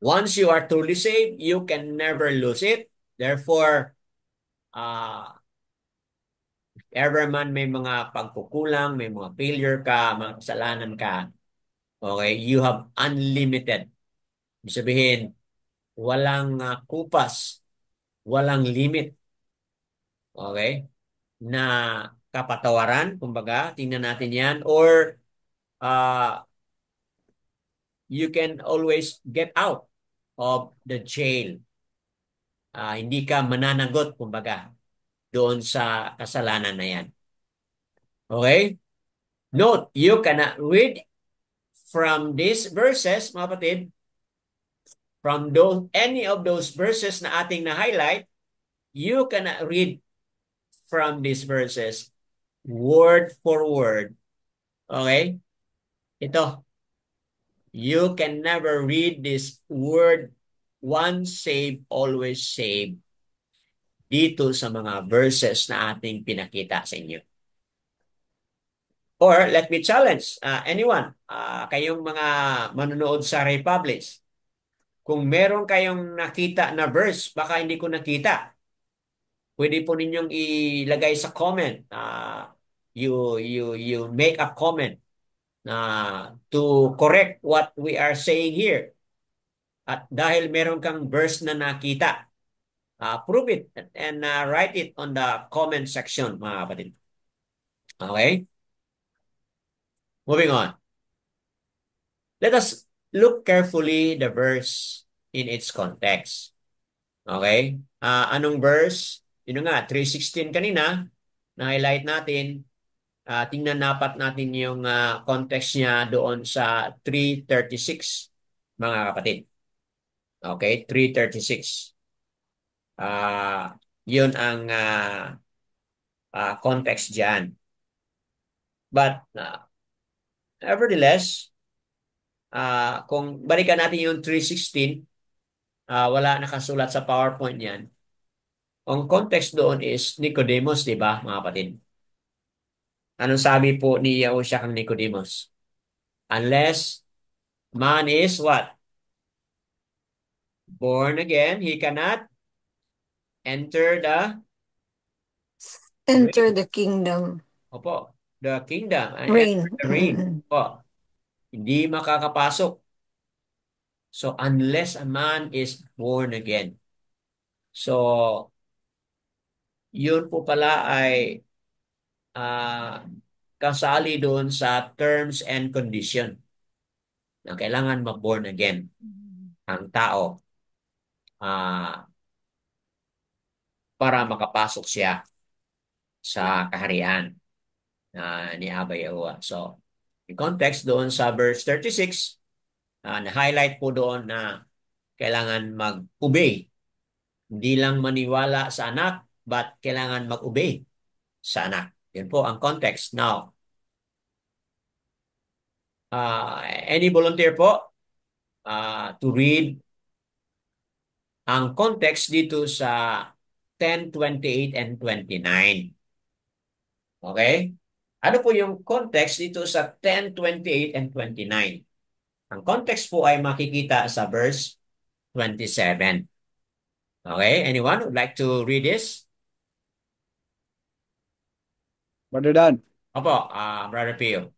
Once you are truly saved, you can never lose it. Therefore, ever man may mga pagkukulang, may mga failure ka, mga kasalanan ka, okay, you have unlimited. Ibig sabihin, walang kupas, walang limit. Okay? Na kapatawaran, kumbaga, tingnan natin yan, or you can always get out of the jail. Hindi ka mananagot, kumbaga, doon sa kasalanan na yan. Okay? Note, you cannot read from these verses, mga kapatid, from any of those verses na ating na-highlight, you cannot read from these verses word for word. Okay? Ito. You can never read this word once saved, always saved dito sa mga verses na ating pinakita sa inyo. Or let me challenge anyone, kayong mga manonood sa Republics. Kung meron kayong nakita na verse, baka hindi ko nakita, pwede po ninyong ilagay sa comment. You make a comment to correct what we are saying here. At dahil meron kang verse na nakita, prove it and write it on the comment section, mga kapatid. Okay? Moving on. Let us look carefully the verse in its context. Okay? Anong verse? Yun nga, 3:16 kanina, na-highlight natin. Tingnan dapat natin yung context niya doon sa 3:36, mga kapatid. Okay? 3:36. Yun ang context dyan. But, nevertheless, kung balikan natin yung 3:16, wala nakasulat sa PowerPoint yan. Ang context doon is Nicodemus, di ba, mga kapatid? Anong sabi po ni Yahushua kang Nicodemus? Unless man is what? Born again, he cannot enter the Enter the kingdom. Opo, the kingdom. Reign. Enter the reign. Opo. Hindi makakapasok. So, unless a man is born again. So, yun po pala ay kasali doon sa terms and condition na kailangan mag-born again ang tao para makapasok siya sa kaharian ni Abba Yahuwah. So, in context doon sa verse 36, na-highlight po doon na kailangan mag-obey. Hindi lang maniwala sa anak, but kailangan mag-obey sa anak. Yun po ang context. Now, any volunteer po to read ang context dito sa 10:28 and 29. Okay? Ano po yung context dito sa 10:28 and 29? Ang context po ay makikita sa verse 27. Okay? Anyone would like to read this? Brother Dan, Opo, Brother Pio.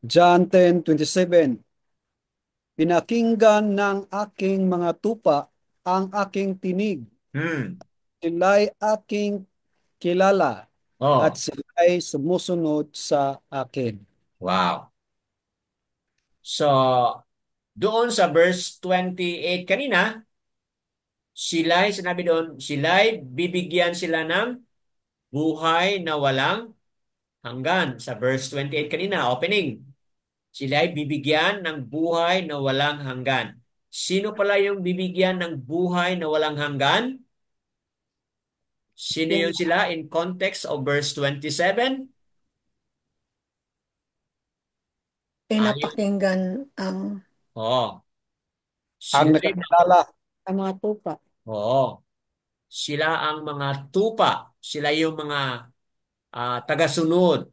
John 10:27. Pinakinggan ng aking mga tupa ang aking tinig. Sila'y aking kilala at Oh, sila'y sumusunod sa akin. wow. So, doon sa verse 28 kanina, sinabi doon, sila'y bibigyan sila ng buhay na walang hanggan. Sa verse 28 kanina, opening, sila'y bibigyan ng buhay na walang hanggan. Sino pala yung bibigyan ng buhay na walang hanggan? Sino yun sila in context of verse 27? Pinapakinggan ang Oh, Ang sila nakakilala. Ang mga tupa. sila ang mga tupa. Sila yung mga tagasunod.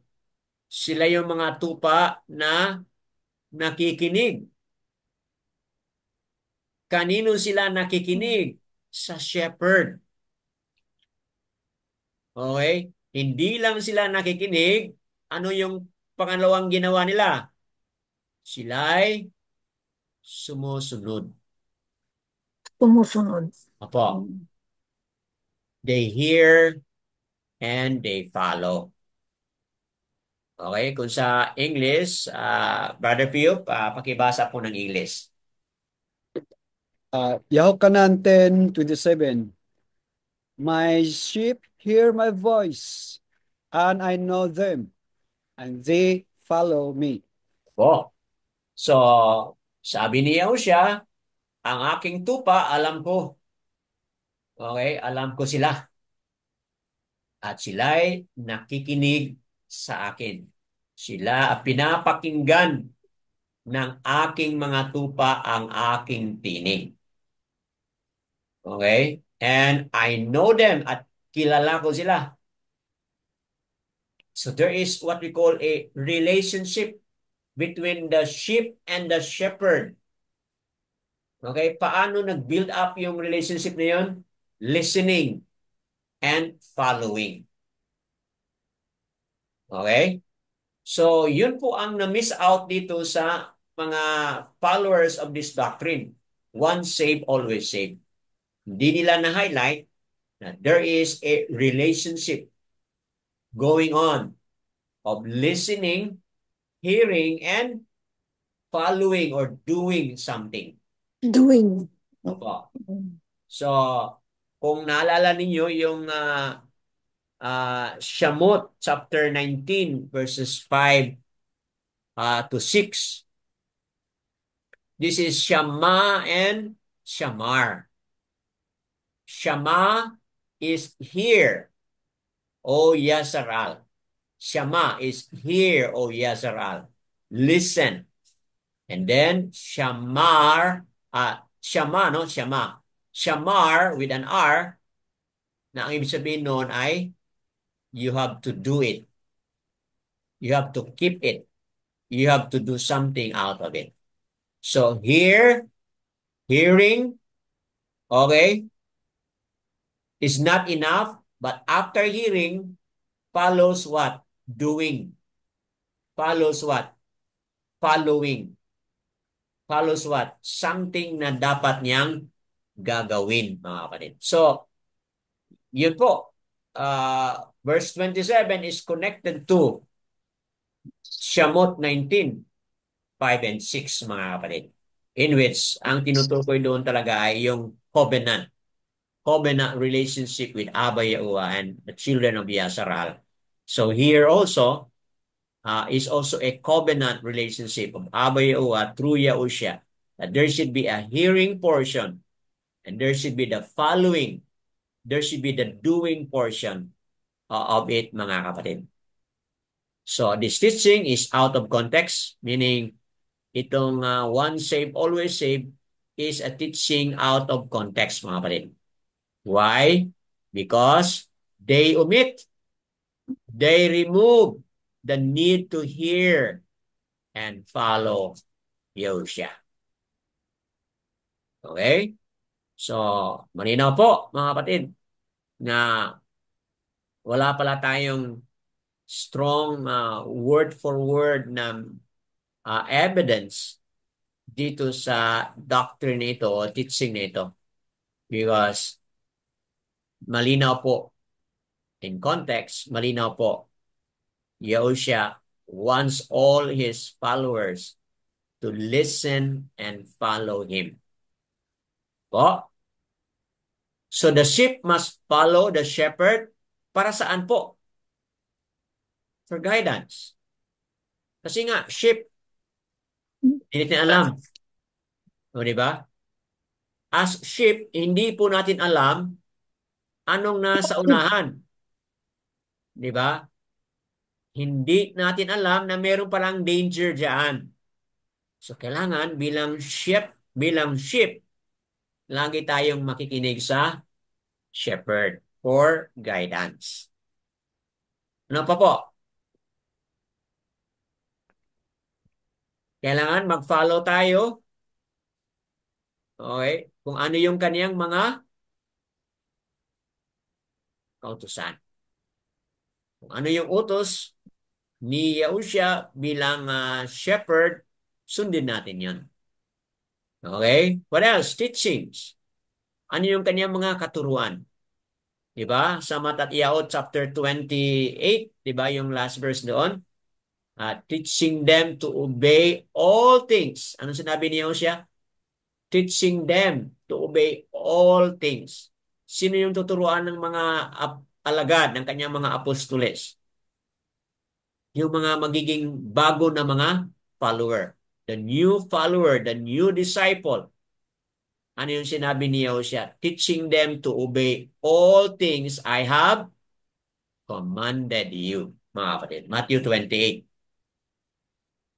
Sila yung mga tupa na nakikinig. Kanino sila nakikinig? Sa shepherd. Okay? Hindi lang sila nakikinig. Ano yung pangalawang ginawa nila? Sila'y sumusunod. sumusunod. Apo. They hear and they follow. Okay? Kung sa English, Brother Pio, pakibasa po ng English. Yahokanan 10:27. My sheep hear my voice, and I know them, and they follow me. Po. So, sabi niya siya, ang aking tupa, alam ko. Okay? Alam ko sila. At sila'y nakikinig sa akin. Sila pinapakinggan ng aking mga tupa ang aking tinig. Okay? And I know them at kilala ko sila. So there is what we call a relationship between the sheep and the shepherd. Okay? Paano nag-build up yung relationship na yun? Listening and following. Okay? So, yun po ang na-miss out dito sa mga followers of this doctrine. Once saved, always saved. Hindi nila na-highlight na there is a relationship going on of listening, hearing, and following or doing something. Doing. Opo. So, kung naalala ninyo yung Shamot chapter 19 verses 5 to 6. This is Shama and Shamar. Shama is here, O Yazaral. Shama is here, O Yazaral. Listen. And then Shamar, Shama, no? Shama. Shamar with an R, na ang ibig sabihin noon ay you have to do it. You have to keep it. You have to do something out of it. So here, hearing, okay, is not enough, but after hearing, follows what? Doing. Follows what? Following. Follows what? Something na dapat niyang gagawin, mga kapatid. So, yun po. Verse 27 is connected to Shamot 19, 5 and 6, mga kapatid. In which, ang tinutukoy doon talaga ay yung covenant relationship with Abba Yahuwah and the children of Yasaral. So here also is also a covenant relationship of Abba Yahuwah through Yahusha. That there should be a hearing portion and there should be the following. There should be the doing portion of it, mga kapatid. So this teaching is out of context, meaning itong once saved, always saved is a teaching out of context, mga kapatid. Why? Because they omit, they remove the need to hear and follow Yahushua. Okay? So, malinaw po mga kapatid na wala pala tayong strong word for word na evidence dito sa doctrine nito o teaching nito. Because malinaw po in context, malinaw po Yahushua wants all his followers to listen and follow him. Po? So the sheep must follow the shepherd. Para saan po? For guidance. Kasi nga, sheep, hindi natin alam. O, di ba? As sheep, hindi po natin alam anong nasa unahan. Di ba? Hindi natin alam na meron palang danger dyan. So, kailangan bilang sheep, lagi tayong makikinig sa shepherd for guidance. Ano pa po? Kailangan mag-follow tayo. Okay? Kung ano yung kaniyang mga kautusan. Kung ano yung utos ni Yahushua bilang shepherd, sundin natin yon. Okay? What else? Teachings. Ano yung kaniyang mga katuruan? Diba? Sa Matatyaot chapter 28, diba yung last verse doon? Teaching them to obey all things. Anong sinabi ni Yahushua? Teaching them to obey all things. Sino yung tuturuan ng mga alagad, ng kanyang mga apostoles? Yung mga magiging bago na mga follower. The new follower, the new disciple. Ano yung sinabi ni Yahushua? Teaching them to obey all things I have commanded you. Mga kapatid. Matthew 28.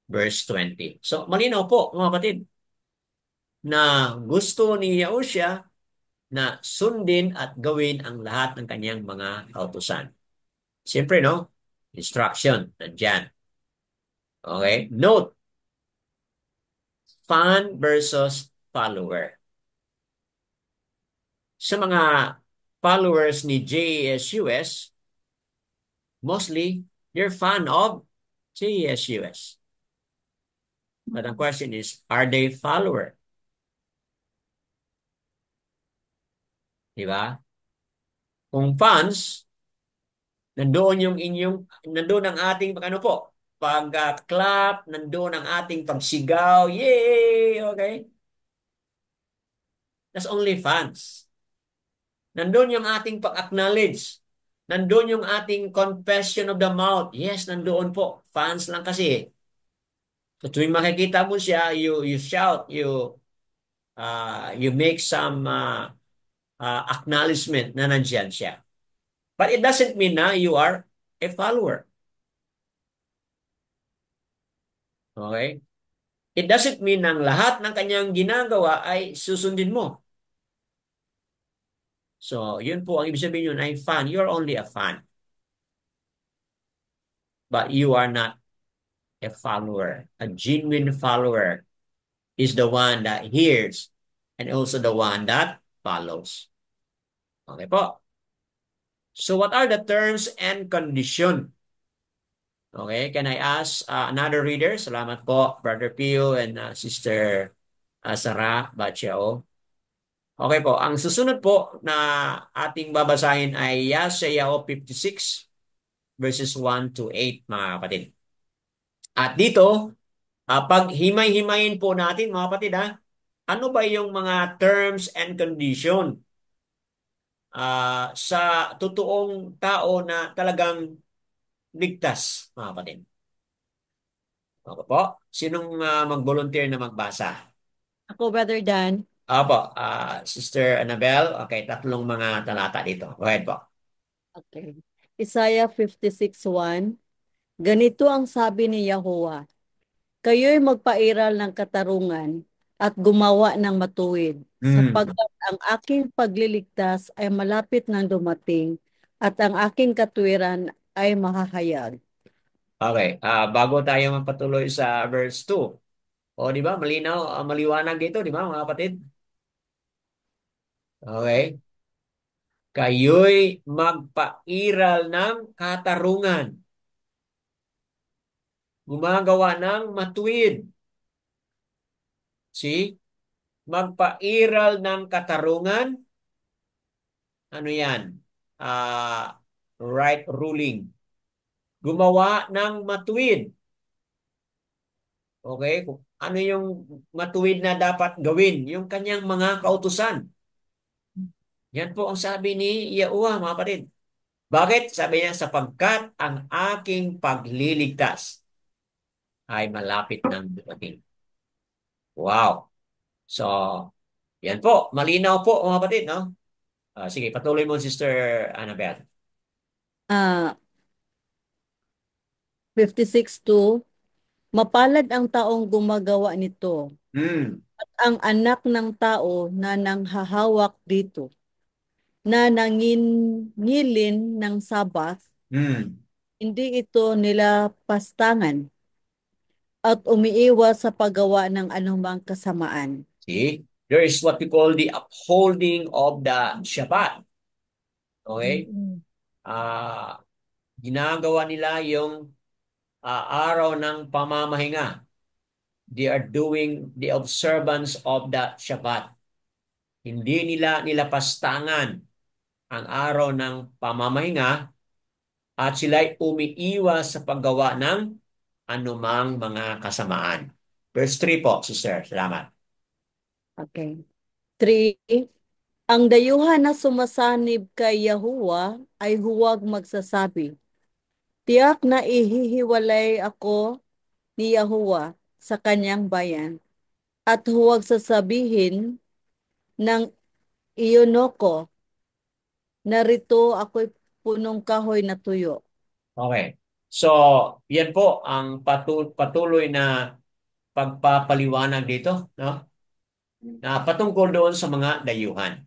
verse 20. So, malinaw po, mga kapatid, na gusto ni Yahushua na sundin at gawin ang lahat ng kanyang mga kautusan. Siyempre, no? Instruction, nandyan. Okay? Note, fan versus follower. Sa mga followers ni JSUS, mostly, they're fan of JSUS. But the question is, are they follower? Di ba? Kung fans, nandoon ang ating, ano po, pag-clap, nandoon ang ating pagsigaw, yay! Okay? That's only fans. Nandoon yung ating pag-acknowledge. Nandoon yung ating confession of the mouth. Yes, nandoon po. Fans lang kasi. So tuwing makikita mo siya, you shout, you make some acknowledgement na nandiyan siya. But it doesn't mean na you are a follower. Okay? It doesn't mean na lahat ng kanyang ginagawa ay susundin mo. So, yun po ang ibig sabihin yun ay fan. You're only a fan. But you are not a follower. A genuine follower is the one that hears and also the one that follows. Okay po. So, what are the terms and condition? Okay, can I ask another reader? Salamat po, Brother Pio and Sister Sarah Bachao. Okay po, ang susunod po na ating babasahin ay Yesaya 56 verses 1 to 8, mga kapatid. At dito, pag himay-himayin po natin, mga kapatid, ano ba yung mga terms and condition sa totoong tao na talagang ligtas, mga kapatid? Okay po, sinong mag-volunteer na magbasa? Ako, Brother Dan. Apo, Sister Annabel, okay, tatlong mga talata dito. Go ahead po. Okay. Isaiah 56:1. Ganito ang sabi ni Yahuwah, kayo'y magpairal ng katarungan at gumawa ng matuwid, Mm. sapagkat ang aking pagliligtas ay malapit nang dumating at ang aking katwiran ay mahahayag. Okay, bago tayo magpatuloy sa verse 2. O, di ba? Malinaw, maliwanag ito, di ba, mga kapatid? Okay. Kayo'y magpairal ng katarungan. Gumagawa ng matuwid. See? Magpairal ng katarungan. Ano yan? Right ruling. Gumawa ng matuwid. Okay? Ano yung matuwid na dapat gawin? Yung kanyang mga kautusan. Yan po ang sabi ni Yahuwah, mga kapatid. Bakit? Sabi niya, sapagkat ang aking pagliligtas ay malapit ng dumating. Wow. So, yan po. Malinaw po, mga kapatid, no? Sige, patuloy mo, Sister Annabelle. Ah, 56:2. Mapalad ang taong gumagawa nito Hmm. at ang anak ng tao na nanghahawak dito, na nangingilin ng Sabat, Hmm. hindi ito nila pastangan at umiiwas sa paggawa ng anumang kasamaan. See? There is what we call the upholding of the Shabbat. Okay? Mm. Ah, ginagawa nila yung araw ng pamamahinga. They are doing the observance of the Shabbat. Hindi nila nilapastangan ang araw ng pamamahinga at sila'y umiiwas sa paggawa ng anumang mga kasamaan. Verse 3 po, Sister. Salamat. Okay. 3. Ang dayuhan na sumasanib kay Yahuwah ay huwag magsasabi, tiyak na ihihiwalay ako ni Yahuwah sa kanyang bayan, at huwag sasabihin ng iyonoko, narito ako'y punong kahoy na tuyo. Okay. So, yan po ang patuloy na pagpapaliwanag dito, no? Na patungkol doon sa mga dayuhan.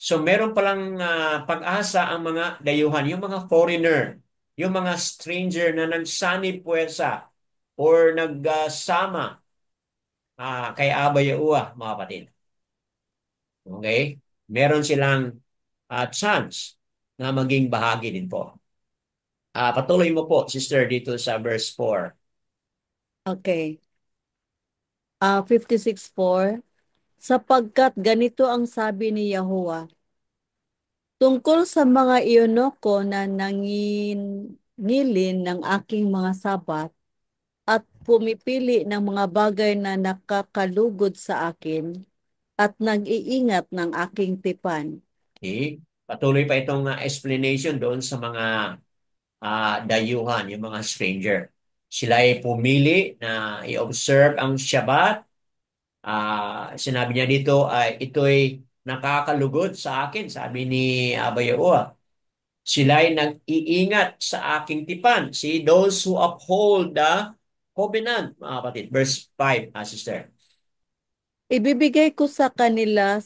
So, meron palang pag-asa ang mga dayuhan, yung mga foreigner, yung mga stranger na nagsanib puwersa or nagsama kay Aba Yahuwah, mga kapatid. Okay? Meron silang chance na maging bahagi din po. Patuloy mo po, sister, dito sa verse 4. Okay. 56:4. Sapagkat ganito ang sabi ni Yahuwah, tungkol sa mga Iyonoko na nangingilin ng aking mga sabat at pumipili ng mga bagay na nakakalugod sa akin at nag-iingat ng aking tipan. Okay? Patuloy pa itong explanation doon sa mga dayuhan, yung mga stranger. Sila ay pumili na i-observe ang Shabbat. Sinabi niya dito ay ito'y nakakalugod sa akin, sabi ni Aba Yahuwah. Sila ay nag-iingat sa aking tipan. See, those who uphold the covenant, mga kapatid. Verse 5, sister. Ibibigay ko sa kanila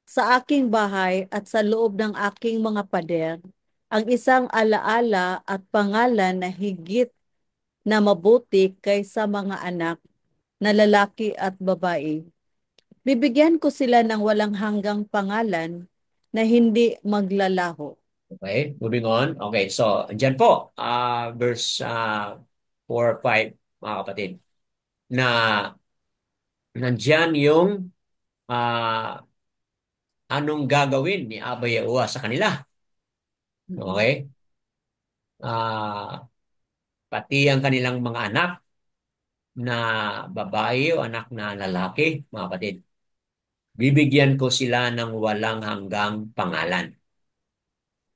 sa aking bahay at sa loob ng aking mga pader ang isang alaala at pangalan na higit na mabuti kaysa mga anak na lalaki at babae. Bibigyan ko sila ng walang hanggang pangalan na hindi maglalaho. Okay, moving on. Okay, so, andyan po, verse 4, 5, mga kapatid, na nandyan yung ah, anong gagawin ni Aba Yahuwah sa kanila. Okay? Ah, pati ang kanilang mga anak na babae o anak na lalaki, mga kapatid. Bibigyan ko sila ng walang hanggang pangalan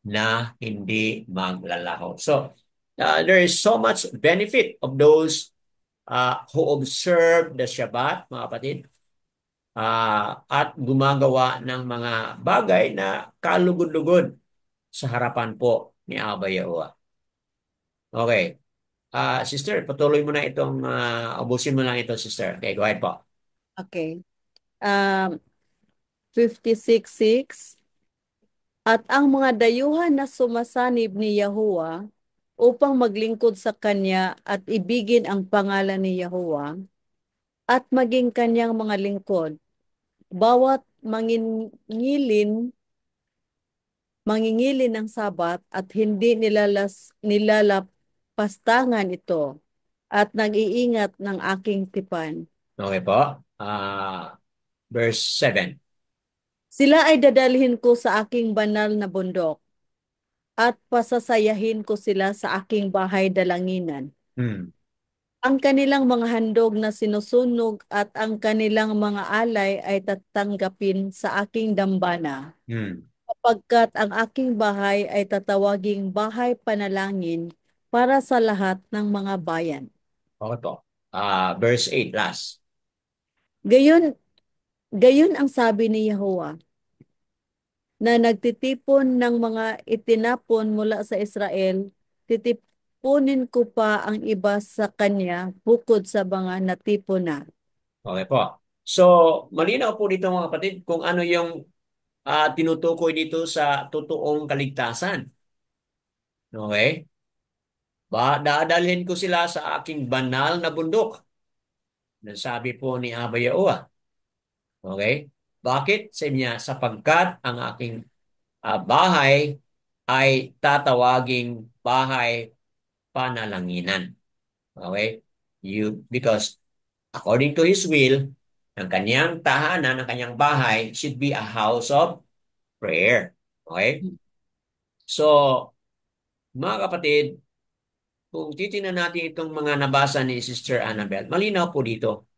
na hindi maglalaho. So, there is so much benefit of those who observe the Shabbat, mga kapatid, at gumagawa ng mga bagay na kalugod-lugod sa harapan po ni Abba Yahuwah. Okay. Sister, patuloy mo na itong, ubusin mo lang ito, sister. Okay, go ahead po. Okay. 56:6. At ang mga dayuhan na sumasanib ni Yahuwah upang maglingkod sa kanya at ibigin ang pangalan ni Yahuwah at maging kanyang mga lingkod, bawat mangingilin ng sabat at hindi nilalapastangan ito at nag-iingat ng aking tipan. Okay po. Verse 7. Sila ay dadalhin ko sa aking banal na bundok at pasasayahin ko sila sa aking bahay dalanginan. Hmm. Ang kanilang mga handog na sinusunog at ang kanilang mga alay ay tatanggapin sa aking dambana, Hmm. sapagkat ang aking bahay ay tatawaging bahay panalangin para sa lahat ng mga bayan. Okay po. Verse 8 last. Gayon, gayon ang sabi ni Yahuwah, na nagtitipon ng mga itinapon mula sa Israel, titipunin ko pa ang iba sa kanya bukod sa mga natipon na. Okay po. So, malinaw po dito mga kapatid kung ano yung tinutukoy dito sa totoong kaligtasan. Okay? Dadalhin ko sila sa aking banal na bundok. Nasabi po ni Abba Yahuwah. Okay? Bakit? Sa niya, sapagkat ang aking bahay ay tatawaging bahay panalanginan. Okay? Because according to His will, ang kanyang tahanan, ang kanyang bahay should be a house of prayer. Okay? So, mga kapatid, kung titingnan natin itong mga nabasa ni Sister Annabel, malinaw po dito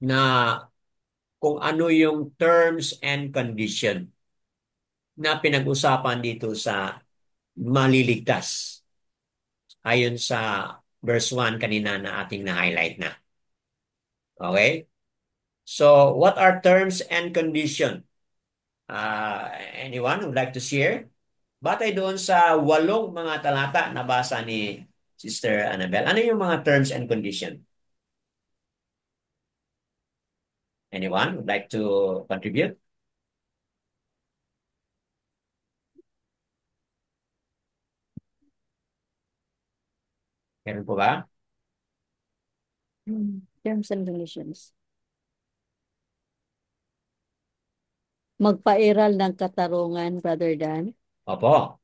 na kung ano yung terms and condition na pinag-usapan dito sa maliligtas ayon sa verse 1 kanina na ating na-highlight na. Okay? So, what are terms and condition? Anyone would like to share? batay doon sa 8 mga talata na basa ni Sister Annabel, ano yung mga terms and condition? Anyone would like to contribute? Meron po ba? Terms and conditions. Magpairal ng katarungan, Brother Dan. Opo.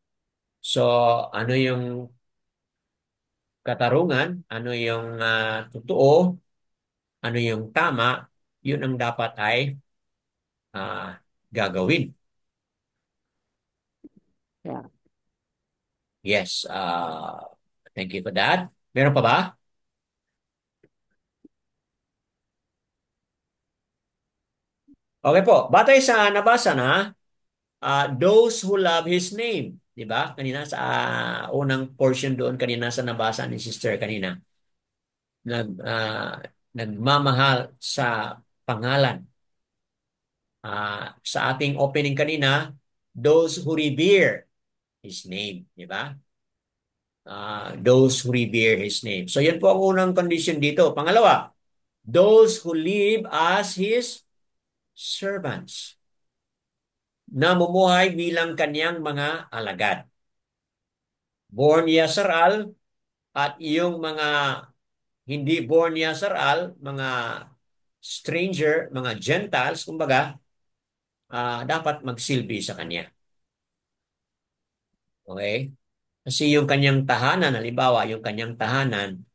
So, ano yung katarungan? Ano yung totoo? Ano yung tama? Yun ang dapat ay gagawin. Yeah. Yes. Thank you for that. Meron pa ba? Okay po. Batay sa nabasa na, those who love His name. Di ba? Kanina sa unang portion doon, kanina sa nabasa ni Sister kanina. Nagmamahal sa pangalan. Sa ating opening kanina, those who revere His name. Di ba? Those who revere His name. So yan po ang unang condition dito. Pangalawa, those who live as His servants. Namumuhay bilang kanyang mga alagad. Born Yasaral at yung mga hindi born Yasaral, mga stranger, mga Gentiles, kumbaga, dapat magsilbi sa kanya. Okay? Kasi yung kanyang tahanan, halimbawa, yung kanyang tahanan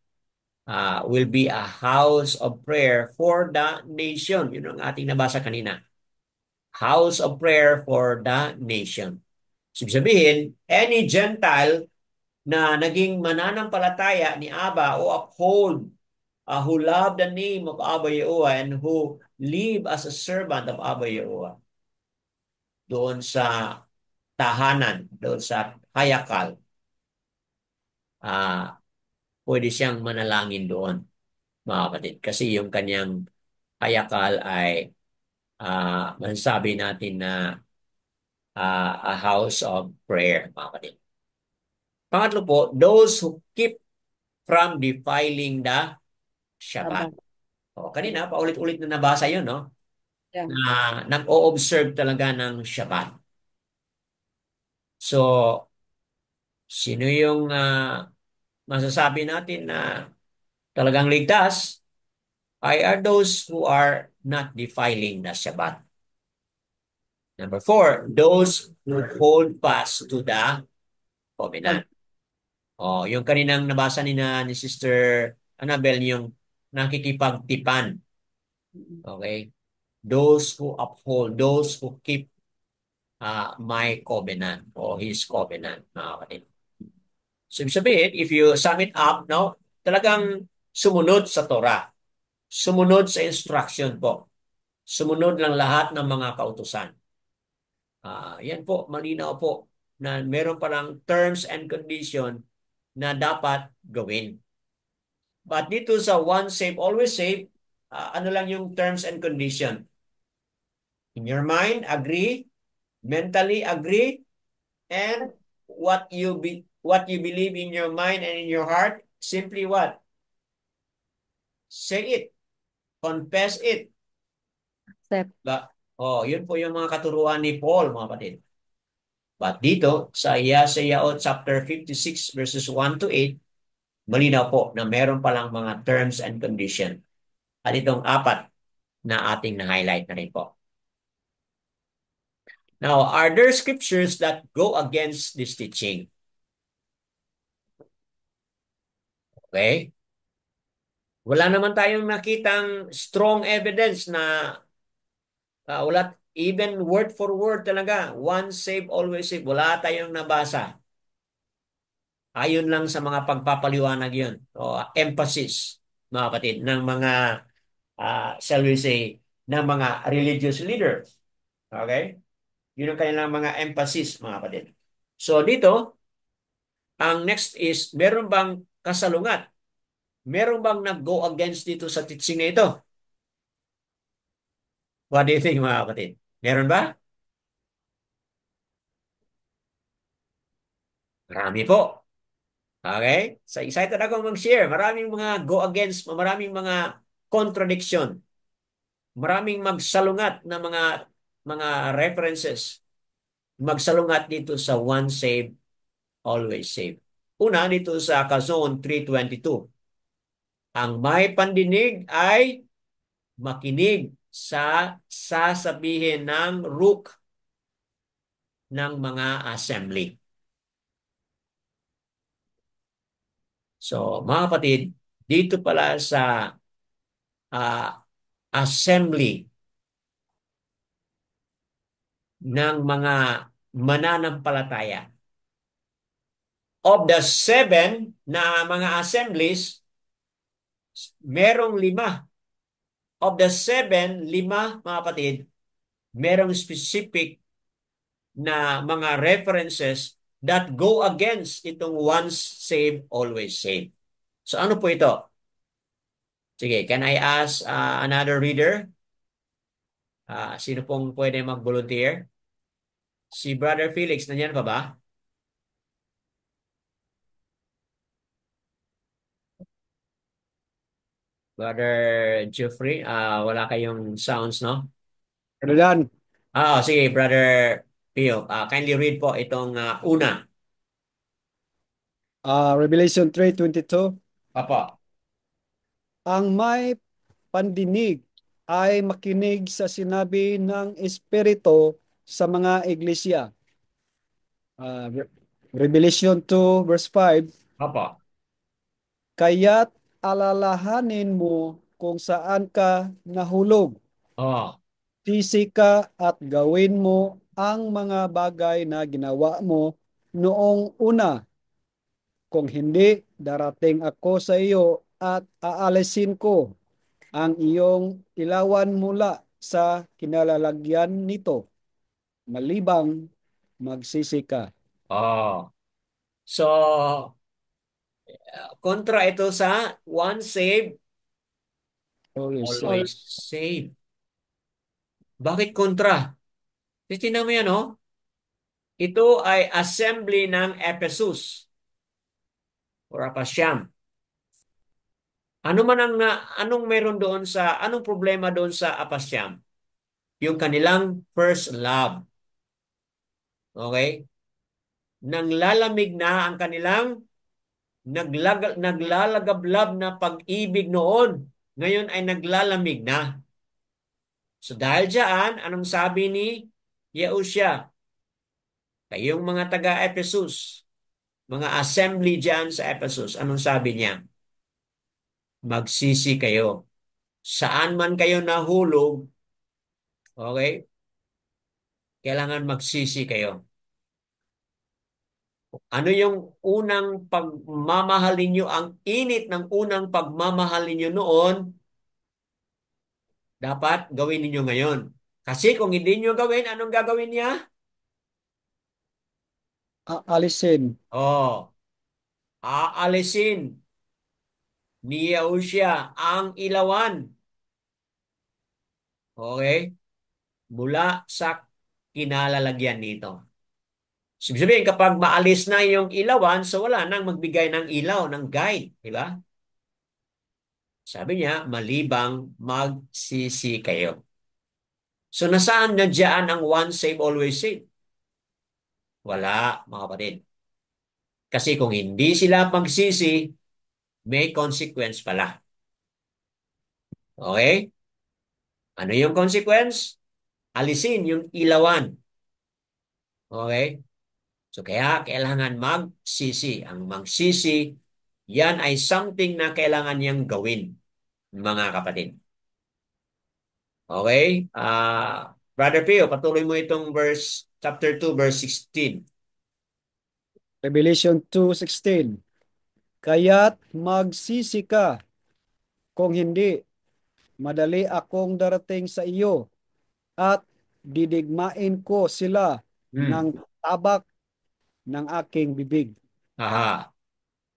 will be a house of prayer for the nation. Yun ang ating nabasa kanina. House of prayer for the nation. So, ibig sabihin, any Gentile na naging mananampalataya ni Aba o uphold who love the name of Abba Yehoah and who live as a servant of Abba Yehoah doon sa tahanan, doon sa hayakal, pwede siyang manalangin doon, mga kapatid. Kasi yung kanyang hayakal ay masasabi natin na a house of prayer, mga kapatid. Pangatlo po, those who keep from defiling the Shabbat. Tama. Kanina, paulit-ulit na nabasa yun, no? Yeah. Na nag-o-observe talaga ng Shabbat. So, sino yung masasabi natin na talagang ligtas are those who are not defiling the Shabbat. Number 4, those who hold fast to the covenant. Yung kaninang nabasa ni Sister Annabel, yung nakikipagtipan. Okay? Those who uphold, those who keep my covenant o His covenant, mga kapatid. So, ibig sabihin, if you sum it up, no, talagang sumunod sa Torah. Sumunod sa instruction po. Sumunod lang lahat ng mga kautusan. Yan po, malinaw po na meron palang terms and condition na dapat gawin. But dito sa once saved, always saved, ano lang yung terms and condition? In your mind, agree. Mentally, agree. And what you believe in your mind and in your heart, simply what? Say it. Confess it. Accept. Yun po yung mga katuruan ni Paul, mga kapatid. But dito, sa Yesaya chapter 56 verses 1 to 8, malinaw po na meron palang mga terms and condition. At itong 4 na ating na-highlight na rin po. Now, are there scriptures that go against this teaching? Okay? Wala naman tayong nakitang strong evidence na wala, even word for word talaga, once saved, always saved. Wala tayong nabasa. Ayon lang sa mga pagpapaliwanag yun. Emphasis, mga kapatid, ng mga, shall we say, ng mga religious leaders. Okay? Yun ang kanilang mga emphasis, mga kapatid. So dito, ang next is, meron bang kasalungat? Meron bang nag-go against dito sa teaching na ito? What do you think, mga kapatid? Meron ba? Marami po. Okay? So excited ako mag-share. Maraming mga go against, maraming mga contradiction, maraming magsalungat na mga references. Magsalungat dito sa one save, always save. Una dito sa Kazon 3:22. Ang may pandinig ay makinig sa sasabihin ng rook ng mga assembly. So, mga kapatid, dito pala sa ah, assembly ng mga mananampalataya. Of the 7 na mga assemblies, merong 5. Of the 7, 5, mga kapatid, merong specific na mga references that go against itong once saved, always saved. So ano po ito? Sige, can I ask another reader? Sino pong pwede mag-volunteer? Si Brother Felix, nandiyan pa ba? Brother Jeffrey, wala kayong sounds, no? Ano yan? Sige, Brother Pio. Kindly read po itong una. Revelation 3:22. Papa. Ang may pandinig ay makinig sa sinabi ng Espiritu sa mga iglesia. Revelation 2 verse 5. Papa. Kaya't alalahanin mo kung saan ka nahulog. Oh. Sisi ka at gawin mo ang mga bagay na ginawa mo noong una. Kung hindi, darating ako sa iyo at aalisin ko ang iyong ilawan mula sa kinalalagyan nito, malibang magsisi ka. Oh. So, kontra ito sa one save, Always say. always save. Bakit kontra? Titignan mo yan, oh. Ito ay assembly ng Ephesus or Apasyam. Anong meron doon anong problema doon sa Apasyam? Yung kanilang first love. Okay? Nanglalamig na ang kanilang naglalagablab na pag-ibig noon. Ngayon ay naglalamig na. So dahil diyan, anong sabi ni Yehusha? Kayong mga taga-Ephesus, mga assembly diyan sa Ephesus, anong sabi niya? Magsisi kayo. Saan man kayo nahulog, okay? Kailangan magsisi kayo. Ano yung unang pagmamahal ninyo? Ang init ng unang pagmamahal ninyo noon, dapat gawin ninyo ngayon. Kasi kung hindi nyo gawin, anong gagawin niya? Aalisin. Oh, aalisin ni Yahushua ang ilawan. Okay? Mula sa kinalalagyan nito. Ibig sabihin, kapag maalis na yung ilawan, so wala nang magbigay ng ilaw, ng guide. Di ba? Sabi niya, malibang magsisi kayo. So nasaan na dyan ang one save, always save? Wala, mga kapatid. Kasi kung hindi sila magsisi, may consequence pala. Okay? Ano yung consequence? Alisin yung ilawan. Okay? So kaya kailangan magsisi. Ang magsisi, yan ay something na kailangan niyang gawin, mga kapatid. Okay? Brother Pio, patuloy mo itong chapter 2, verse 16. Revelation 2:16. Kaya't magsisi ka, kung hindi, madali akong darating sa iyo at didigmain ko sila ng Hmm. tabak ng aking bibig. Aha.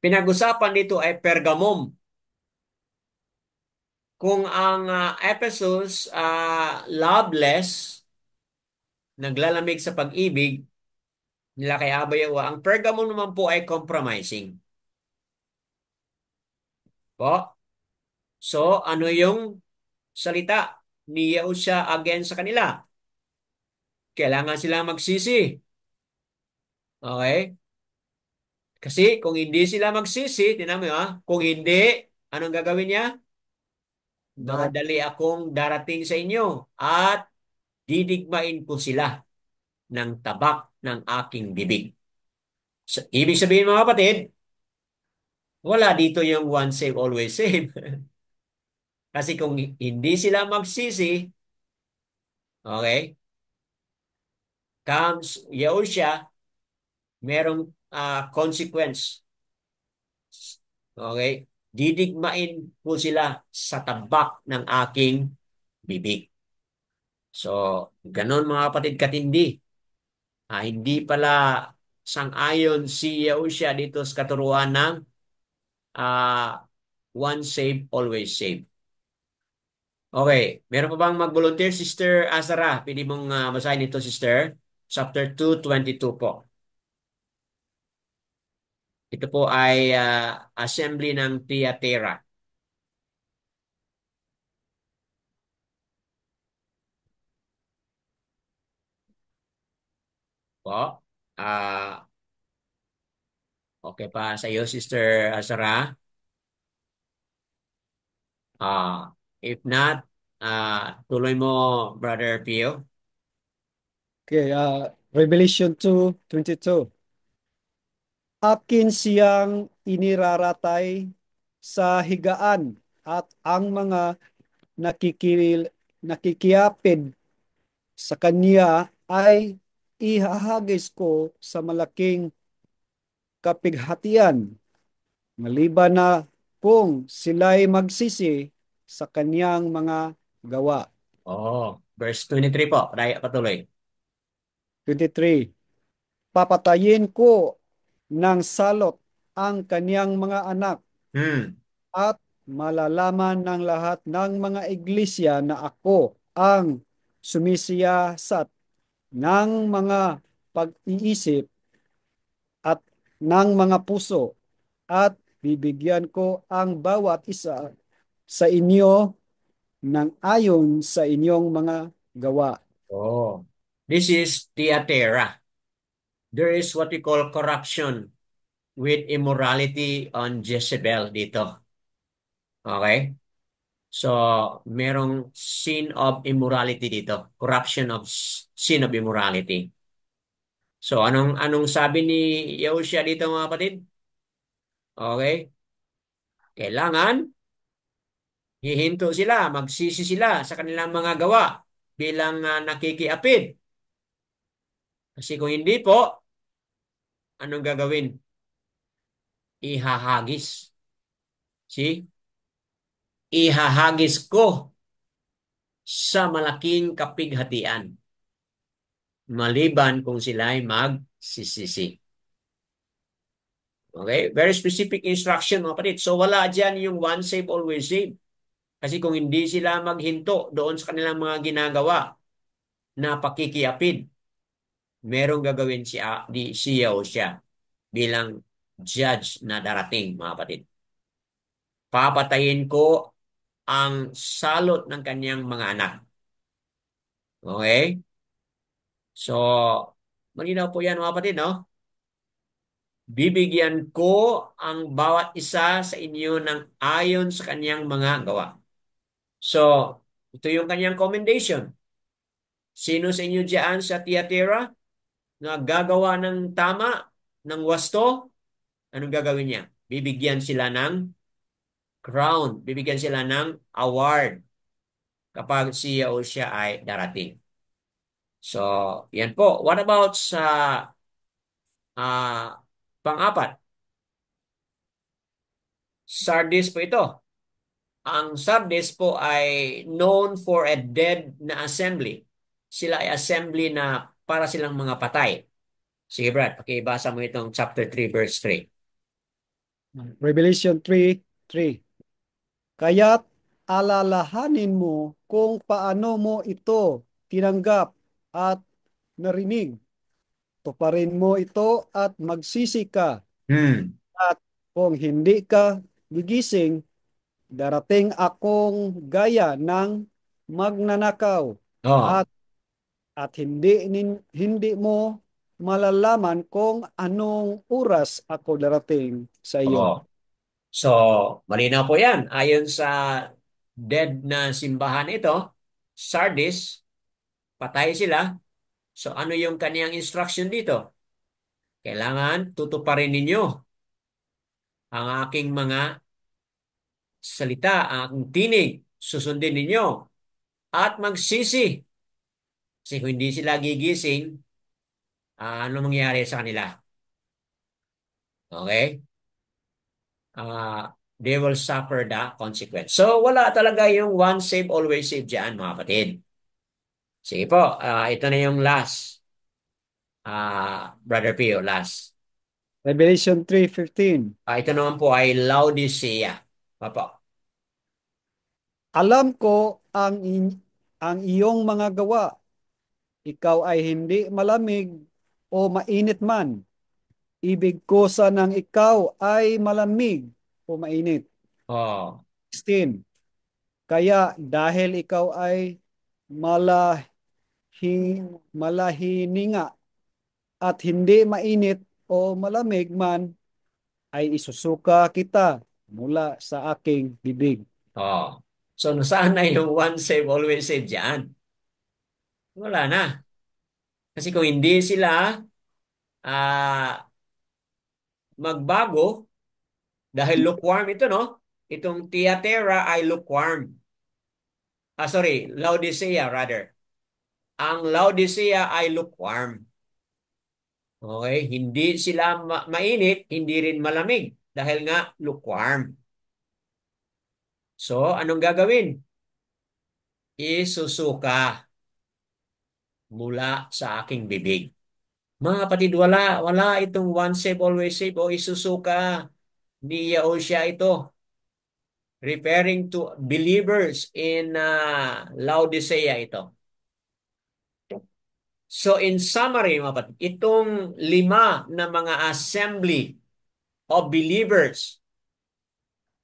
Pinag-usapan dito ay Pergamum. Kung ang Ephesus loveless, naglalamig sa pag-ibig, nila kay Abayawa. Ang Pergamum naman po ay compromising. Po. So, ano yung salita ni Yahusha against sa kanila? Kailangan sila magsisi. Okay? Kasi kung hindi sila magsisi, tinan mo kung hindi, anong gagawin niya? Darat Madali akong darating sa inyo at didigmain ko sila ng tabak ng aking bibig. So, ibig sabihin mga kapatid, wala dito yung one save, always save. Kasi kung hindi sila magsisi, okay, comes Yahusha, merong consequence. Okay? Didigmain ko sila sa tabak ng aking bibig. So, ganon mga kapatid katindi. Hindi pala sang-ayon si Yahusha dito sa katuruan ng ah, one save, always save. Okay, meron pa bang mag-volunteer, Sister Azara? Pwede mong basahin ito, Sister. Chapter 2:22 po. Ito po ay assembly ng Thyatira. Po. Ah, okay pa sa iyo, Sister Azara? If not, tuloy mo, Brother Pio. Okay, Revelation 2:22. Akin siyang iniraratay sa higaan at ang mga nakikiapid sa kanya ay ihahagis ko sa malaking kapighatian, maliban na kung sila'y magsisi sa kanyang mga gawa. Oh, verse 23 po. Patuloy. 23. Papatayin ko ng salot ang kanyang mga anak Hmm. at malalaman ng lahat ng mga iglesia na ako ang sumisiyasat ng mga pag-iisip at ng mga puso at bibigyan ko ang bawat isa sa inyo ng ayon sa inyong mga gawa. Oh. This is Thyatira. There is what we call corruption with immorality on Jezebel dito. Okay? So, merong sin of immorality dito. Corruption of sin of immorality. So, anong sabi ni Yahushua dito mga kapatid? Okay? Kailangan hihinto sila, magsisi sila sa kanilang mga gawa bilang nakikiapid. Kasi kung hindi po, anong gagawin? Ihahagis. See? Ihahagis ko sa malaking kapighatian maliban kung sila ay magsisisi. Okay? Very specific instruction mga kapatid. So wala dyan yung one save, always save. Kasi kung hindi sila maghinto doon sa kanilang mga ginagawa na pakikiapid, merong gagawin si Yahushua bilang judge na darating mga kapatid. Papatayin ko ang salot ng kanyang mga anak. Okay? So, malinaw po yan mga kapatid, no? Bibigyan ko ang bawat isa sa inyo ng ayon sa kanyang mga gawa. So, ito yung kanyang commendation. Sino sa inyo diyan sa Thyatira na gagawa ng tama, ng wasto? Anong gagawin niya? Bibigyan sila ng crown. Bibigyan sila ng award kapag siya o siya ay darating. So, yan po. What about sa ah, pang-apat? Sardis po ito. Ang Sardis po ay known for a dead na assembly. Sila ay assembly na para silang mga patay. Sige Brad, pakibasa mo itong chapter 3 verse 3. Revelation 3:3. Kaya't alalahanin mo kung paano mo ito tinanggap at narinig. tuparin mo ito at magsisi ka. Hmm. At kung hindi ka gigising, darating akong gaya ng magnanakaw Oh, at hindi mo malalaman kung anong oras ako darating sa iyo. oh. So, malinaw po yan. Ayon sa dead na simbahan ito, Sardis, patay sila. So, ano yung kaniyang instruction dito? Kailangan tutuparin ninyo ang aking mga salita, ang aking tinig. Susundin ninyo at magsisi. Kasi kung hindi sila gigising, ano mangyayari sa kanila? Okay? They will suffer the consequence. So, wala talaga yung once save, always save dyan, mga kapatid. Sige po, ito na yung last. Brother Pio, last. Revelation 3:15. Ito naman po ay Laodicea. Papa. Alam ko ang iyong mga gawa. Ikaw ay hindi malamig o mainit man. Ibig ko sanang ikaw ay malamig o mainit. Oh, 16. Kaya dahil ikaw ay malahi, malahininga at hindi mainit o malamig man, ay isusuka kita mula sa aking bibig. oh. So, nasaan na yung once save, always save dyan? Wala na. Kasi kung hindi sila ah, magbago, dahil lukewarm ito, no? Itong Thyatira ay lukewarm. Sorry, Laodicea rather. Ang Laodicea ay lukewarm. Okay? Hindi sila mainit, hindi rin malamig. Dahil nga lukewarm. So, anong gagawin? Isusuka mula sa aking bibig. Mga kapatid, wala itong once save, always save o isusuka ni Yaosha ito. Referring to believers in Laodicea ito. So in summary, mga kapatid, itong 5 na mga assembly of believers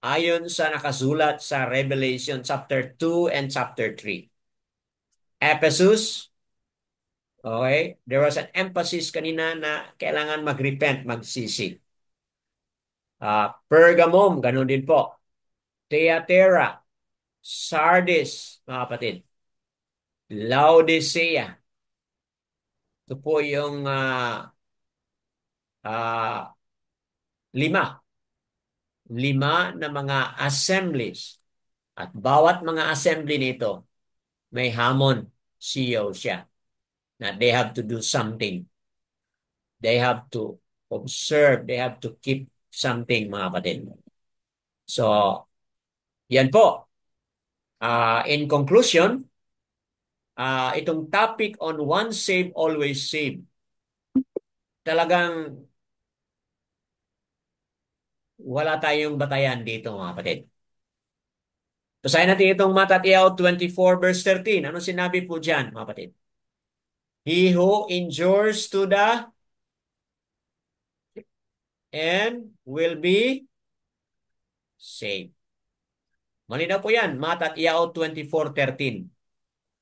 ayon sa nakasulat sa Revelation chapter 2 and chapter 3. Ephesus, okay, there was an emphasis kanina na kailangan mag-repent, magsisi. Pergamum, ganun din po. Thyatira, Sardis, mga kapatid. Laodicea. Ito po yung 5. 5 na mga assemblies. At bawat mga assembly nito, may hamon CEO siya na they have to do something. They have to observe. They have to keep something, mga kapatid. So, yan po. In conclusion, itong topic on once saved, always saved, talagang wala tayong batayan dito, mga kapatid. Basahin natin itong Matthew 24 verse 13. Ano sinabi po dyan, mga kapatid? He who endures to the end will be saved. Malinaw po yan, Matthew 24:13.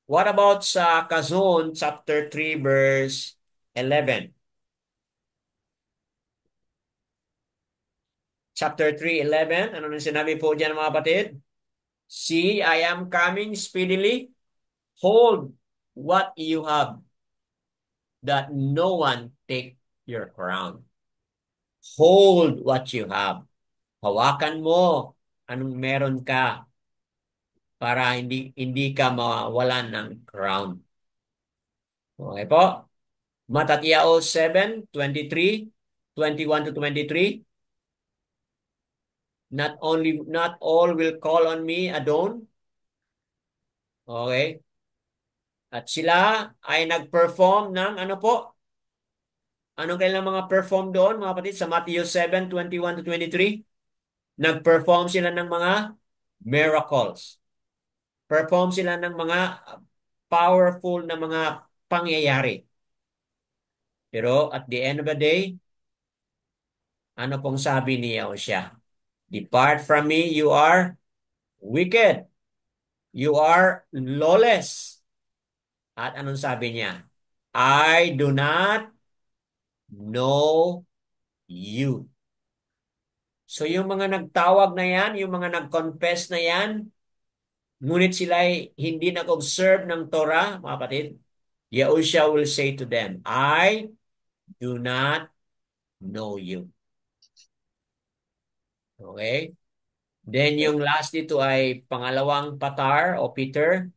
What about sa Kazon chapter 3 verse 11? Chapter 3:11, ano nang sinabi po dyan, mga kapatid? See, I am coming speedily. Hold what you have, that no one take your crown. Hold what you have. Hawakan mo anong meron ka para hindi ka mawawalan ng crown. Okay po? Matatiao 7:23, 21 to 23. Not all will call on me alone. Okay? At sila ay nag-perform ng ano po? Anong kailang mga perform doon, mga kapatid? Sa Matthew 7:21 to 23, nag-perform sila ng mga miracles. Perform sila ng mga powerful na mga pangyayari. Pero at the end of the day, ano pong sabi ni Yahushua? Depart from me, you are wicked. You are lawless. At anong sabi niya? I do not know you. So yung mga nagtawag na yan, yung mga nag-confess na yan, ngunit sila ay hindi nag-observe ng Torah, mga kapatid, Yahushua will say to them, I do not know you. Okay? Then yung last dito ay pangalawang patar o Peter,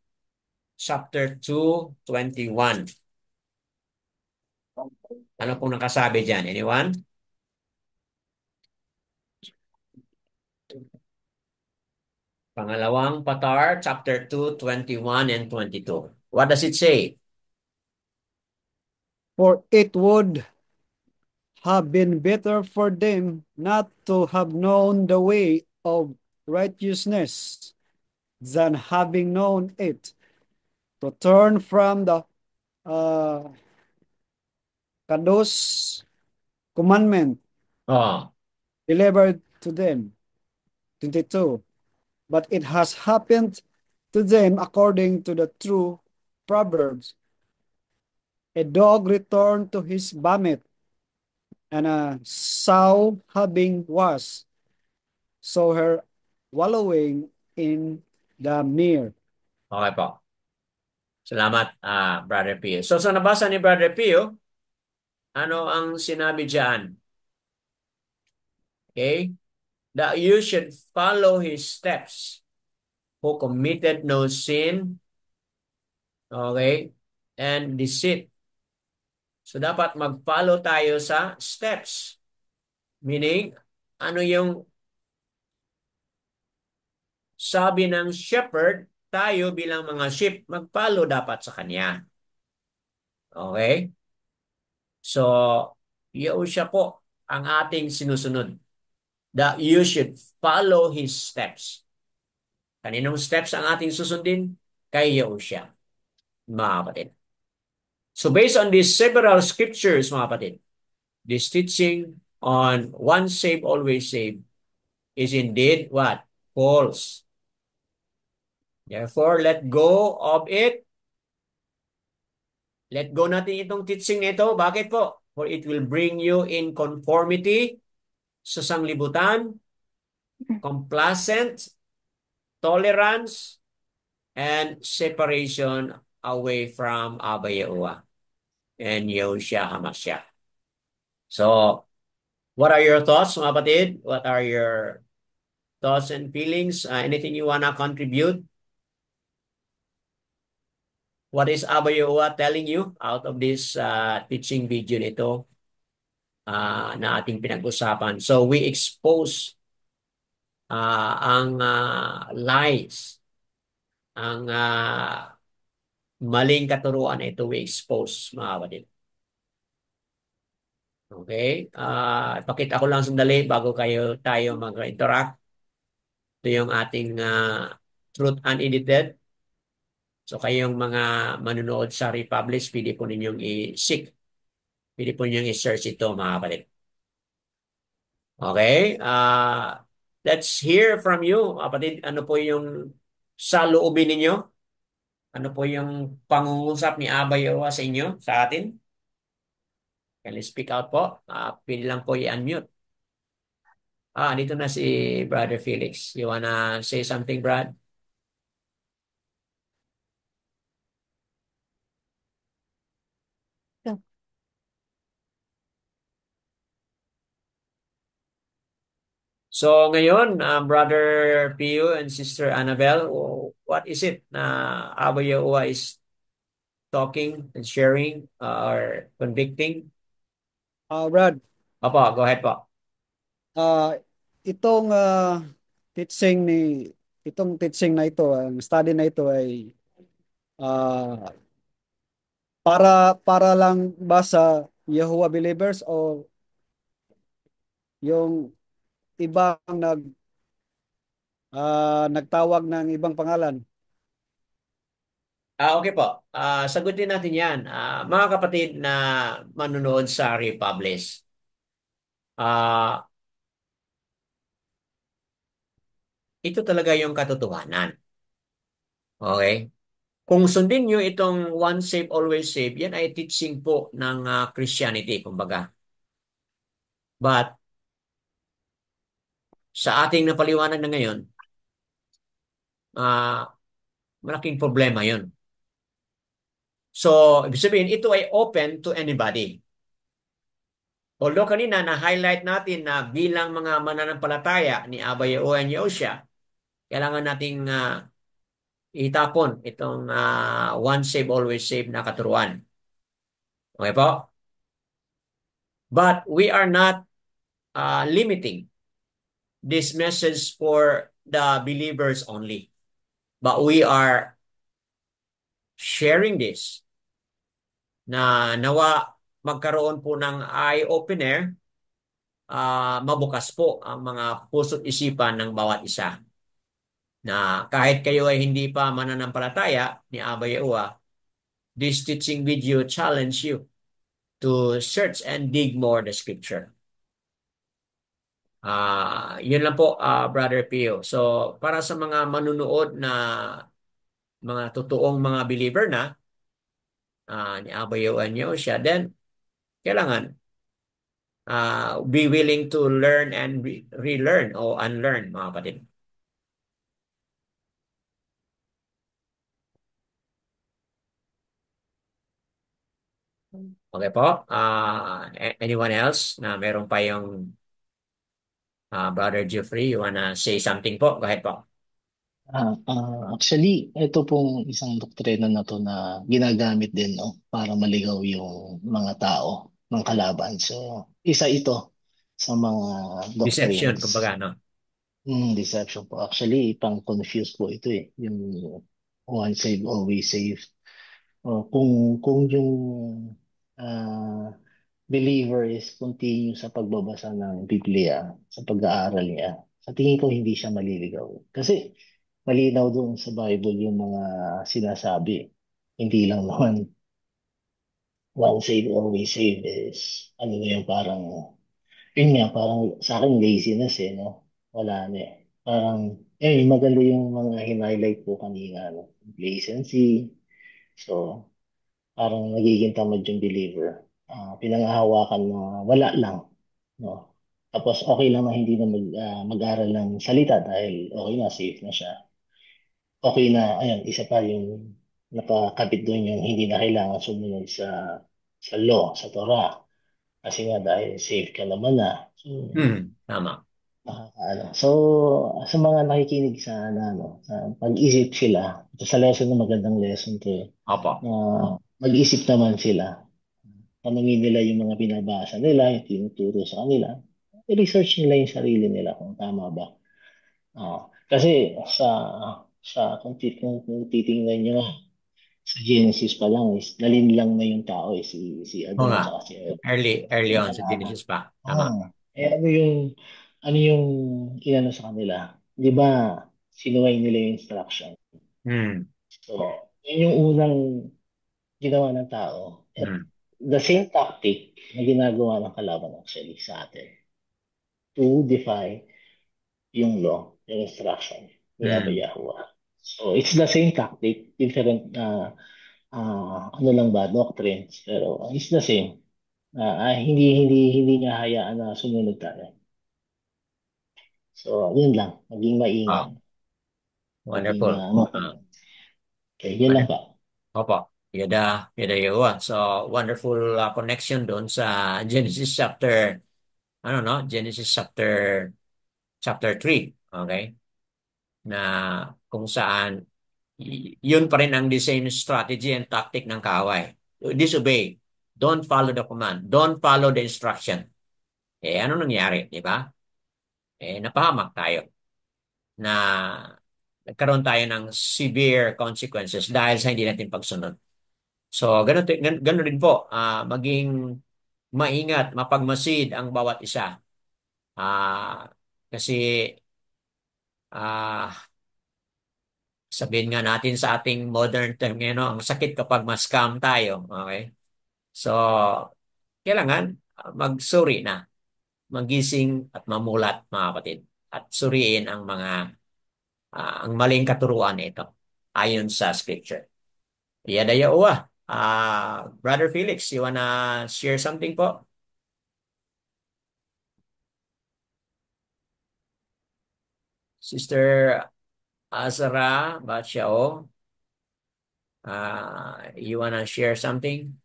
chapter 2:21. Ano pong nakasabi dyan? Anyone? Pangalawang patar, chapter 2:21 and 22. What does it say? For it would have been better for them not to have known the way of righteousness than having known it, to turn from the uh, kados commandment Oh, delivered to them. 22. But it has happened to them according to the true proverbs. A dog returned to his vomit, and a sow having was, saw her wallowing in the mere. okay po. Salamat, Brother Pio. So sa nabasa ni Brother Pio, ano ang sinabi diyan? Okay? That you should follow his steps, who committed no sin, okay, and deceit. So dapat mag-follow tayo sa steps. Meaning, ano yung sabi ng shepherd, tayo bilang mga sheep, mag-follow dapat sa kanya. Okay? So, siya po ang ating sinusunod. That you should follow his steps. Kaninong steps ang ating susundin? Kay Yahushua, mga kapatid. So based on these several scriptures, mga kapatid, this teaching on once saved, always saved is indeed what? False. Therefore, let go of it. Let go natin itong teaching nito. Bakit po? For it will bring you in conformity sa sanglibutan, complacent, tolerance, and separation away from Abba Yahuwah and Yahushua HaMashiach. So, what are your thoughts, mga kapatid? What are your thoughts and feelings? Anything you wanna contribute? What is Abba Yahuwah telling you out of this teaching video nito na ating pinag-usapan? So, we expose ang lies, ang maling katuruan na ito we expose, mga kapatid. Okay? Pakita ko lang sandali bago tayo mag-interact. Ito yung ating Truth Unedited. So kayong mga manunood sa Republish, pwede po ninyong i-seek. Pwede po ninyong i-search ito, mga kapatid. Okay? Let's hear from you, mga kapatid. Ano po yung saloobin ninyo? Ano po yung pangungusap ni Abba Yahuwah sa inyo, sa atin? Can you speak out po? Pwede lang po i-unmute. Dito na si Brother Felix. You wanna say something, Brad? Yeah. So ngayon, Brother Pio and Sister Annabelle, what is it na Abba Yahuwah is talking and sharing or convicting? Brad, Opo, go ahead po. uh, itong teaching ni itong teaching na ito, ang study na ito ay uh, para lang ba sa Jehovah believers o yung ibang nagtawag ng ibang pangalan? Okay po. Sagutin natin yan. Mga kapatid na manunood sa Republish, ah, ito talaga yung katotohanan. Okay? Kung sundin nyo itong once save, always save, yan ay teaching po ng Christianity, kumbaga. But sa ating napaliwanag na ngayon, ah, malaking problema yon. So, ibig sabihin, ito ay open to anybody. Although kanina na-highlight natin na bilang mga mananampalataya ni Abay o Yosha, kailangan nating itapon itong once save, always save na katuruan. Okay po? But we are not limiting this message for the believers only. But we are sharing this na nawa magkaroon po ng eye-opener, mabukas po ang mga puso't isipan ng bawat isa. Na kahit kayo ay hindi pa mananampalataya ni Aba Yahuwah, this teaching video challenge you to search and dig more the scripture. Yun lang po, Brother Pio. So, para sa mga manunood na mga totoong mga believer na ni Aba Yahuwah niyo siya, then kailangan be willing to learn and relearn o unlearn, mga kapatid. Okay po? Anyone else na meron pa yung Brother Jeffrey, you wanna say something po? Go ahead po. Actually, ito pong isang doktrina na to na ginagamit din, no, para maligaw yung mga tao ng kalaban. So, isa ito sa mga Deception, doctrines. kumbaga, no? Deception po. Actually, pang-confuse po ito eh. Yung one save, always save. Kung yung ah, believer is continue sa pagbabasa ng Biblia, sa pag-aaral niya, sa tingin ko hindi siya maliligaw. Kasi malinaw doon sa Bible yung mga sinasabi. Hindi lang naman one save, always save is ano na yung parang, yun nga, parang sa akin laziness eh, no? Wala na eh. Parang, maganda yung mga highlight po kanina, no? Complacency. So, parang nagiging tamad yung believer. Pinanghahawakan na wala lang, no? Tapos okay lang na hindi na mag-aral ng salita dahil okay na, safe na siya. Okay na, ayun, isa pa yung nakakabit doon yung hindi na kailangan sumunod sa law, sa Torah. Kasi nga dahil safe ka naman na. So, Tama. nakakaano. So, sa mga nakikinig sa, sa pag-isip sila, ito sa lesson na magandang lesson to eh, Opo. na mag-isip naman sila. Tanungin nila yung mga binabasa nila, yung tinuturo sa kanila. I-research nila yung sarili nila kung tama ba. Kasi kung titingnan nyo sa Genesis pa lang is nalinlang na yung tao eh, si Oo Adan nga. at si Eva. Early on sa Pinangalanan. Genesis pa. Tama. Ano yung inano sa kanila? 'Di ba? Sinuway nila yung instruction. Hmm. So, yun yung unang ginawa ng tao. At Hmm. the same tactic na ginagawa ng kalaban actually sa atin to defy yung law, yung instruction ni Abba Hmm. Yahuwah. So, it's the same tactic, different ano lang ba, doctrines, pero it's the same. Hindi niya hayaan na sumunod tayo. So, yun lang. Maging maingat. Ah, Maging wonderful. Ah, okay, yun lang pa. Opo. Yada yawa. So, wonderful connection doon sa Genesis chapter, ano no? Genesis chapter 3. Okay? Na kung saan yun pa rin ang the same strategy and tactic ng kaaway. Disobey. Don't follow the command. Don't follow the instruction. Ano nangyari, di ba? Napahamak tayo na nagkaroon tayo ng severe consequences dahil sa hindi natin pagsunod. So, ganun din po, maging maingat, mapagmasid ang bawat isa. Kasi sabihin nga natin sa ating modern term ngayon, no, ang sakit kapag ma-scam tayo. Okay? So, kailangan magsuri na, magising at mamulat, mga kapatid. At suriin ang ang maling katuruan nito ayon sa scripture. Yada yawa. Brother Felix, you wanna share something po? Sister Azara Bachao, you wanna share something?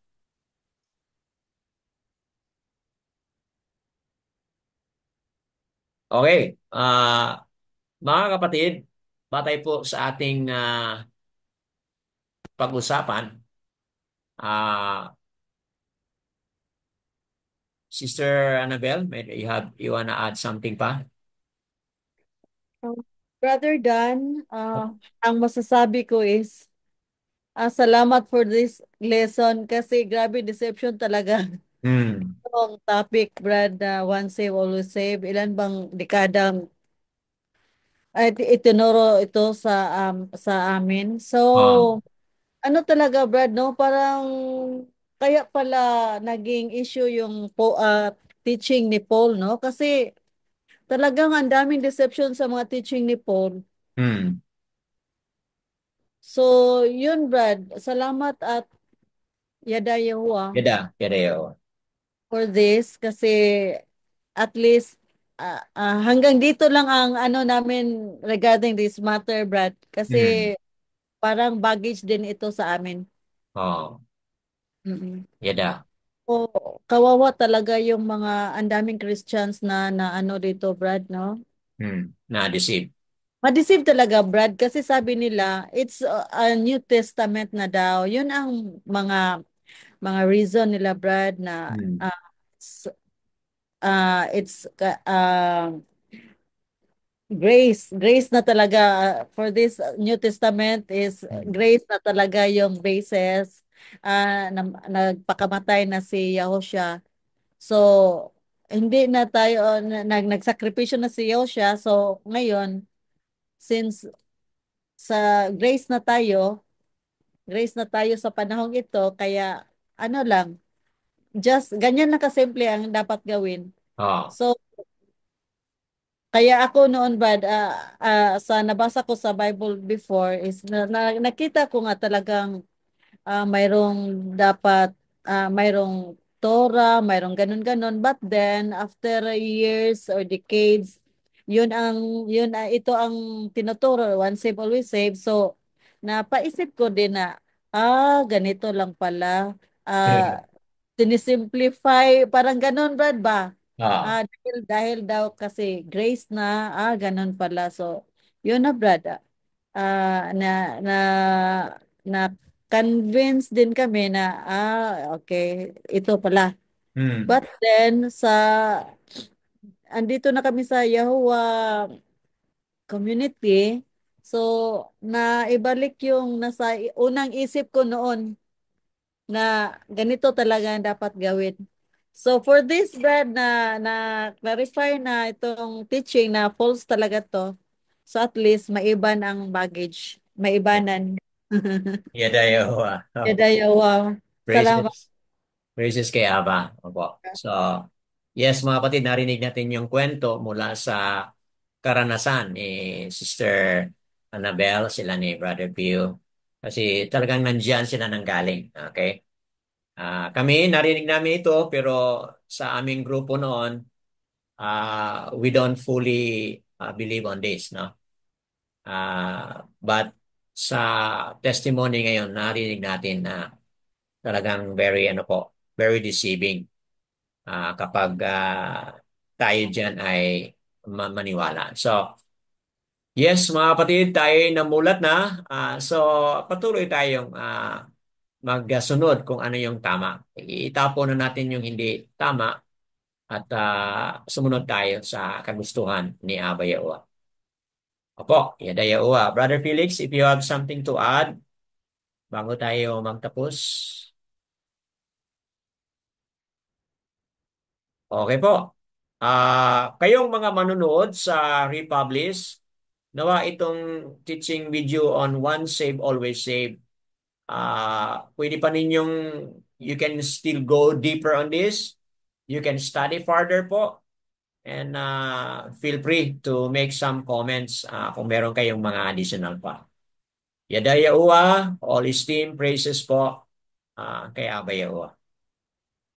Okay. Mga kapatid, batay po sa ating pag-usapan, ah, Sister Annabelle, you wanna add something pa? Brother Dan, ang masasabi ko is, salamat for this lesson kasi grabe deception talaga. Hmm. Ang topic, Brad, na once save, always save. Ilan bang dekadang itinuro ito sa amin. So, Oh. ano talaga, Brad, no? Parang kaya pala naging issue yung teaching ni Paul, no? Kasi talagang ang daming deception sa mga teaching ni Paul. Hmm. So, yun, Brad. Salamat at yada Yahuwah Yada, yada yo. for this kasi at least hanggang dito lang ang ano namin regarding this matter, Brad. Hmm. Kasi parang baggage din ito sa amin. Oh, Mm-mm. yada. So, kawawa talaga yung mga ang daming Christians na ano dito, Brad, no? Hmm. Na-deceive. Ma-deceive talaga, Brad, kasi sabi nila, it's a New Testament na daw. Yun ang mga reason nila, Brad, na Hmm. it's, grace na talaga for this New Testament is Hmm. grace na talaga yung basis na nagpakamatay na si Yahushua. So, hindi na tayo, nagsakripisyo na si Yosha. So, ngayon, since sa grace na tayo sa panahong ito, kaya ano lang, just ganyan na kasimple ang dapat gawin. Oh. So, kaya ako noon, Brad, sa nabasa ko sa Bible before is nakita ko nga talagang mayroong dapat mayroong Torah, mayroong ganun-ganun. But then after years or decades, ito ang tinuturo, once save always save. So napaisip ko din na ganito lang pala. Sinisimplify, parang ganun, Brad ba? Oh. Dahil daw kasi grace na, ganun pala. So, yun na, Brad. Ah, na na na convince din kami na okay, ito pala. Hmm. But then andito na kami sa Yahuwah community. So, naibalik yung nasa unang isip ko noon na ganito talaga ang dapat gawin. So for this, Brad, na clarify na itong teaching na false talaga to. So at least maiban ang baggage, maibanan. Yada yo. Oh. Yada yawa. Salamat. Praises. Praises kay Aba. Opo. So, yes, mga kapatid, narinig natin yung kwento mula sa karanasan ni Sister Annabelle, sila ni Brother Pio. Kasi talagang nandiyan sila nanggaling. Okay? Kami, narinig namin ito, pero sa aming grupo noon, we don't fully believe on this, no? But sa testimony ngayon, narinig natin na talagang very deceiving kapag tayo dyan ay maniwala. So, yes, mga kapatid, tayo ay namulat na. So, patuloy tayong magsunod kung ano yung tama. Itapo na natin yung hindi tama at sumunod tayo sa kagustuhan ni Aba Yawa. Opo, yada Yawa. Brother Felix, if you have something to add bago tayo magtapos. Okay po. Kayong mga manunood sa Republish nawa itong teaching video on once save, always save. Pwede pa ninyong, you can still go deeper on this. You can study further po. And feel free to make some comments kung meron kayong mga additional pa. Yadaya uwa, all esteem, praises po kay Abay Uwa.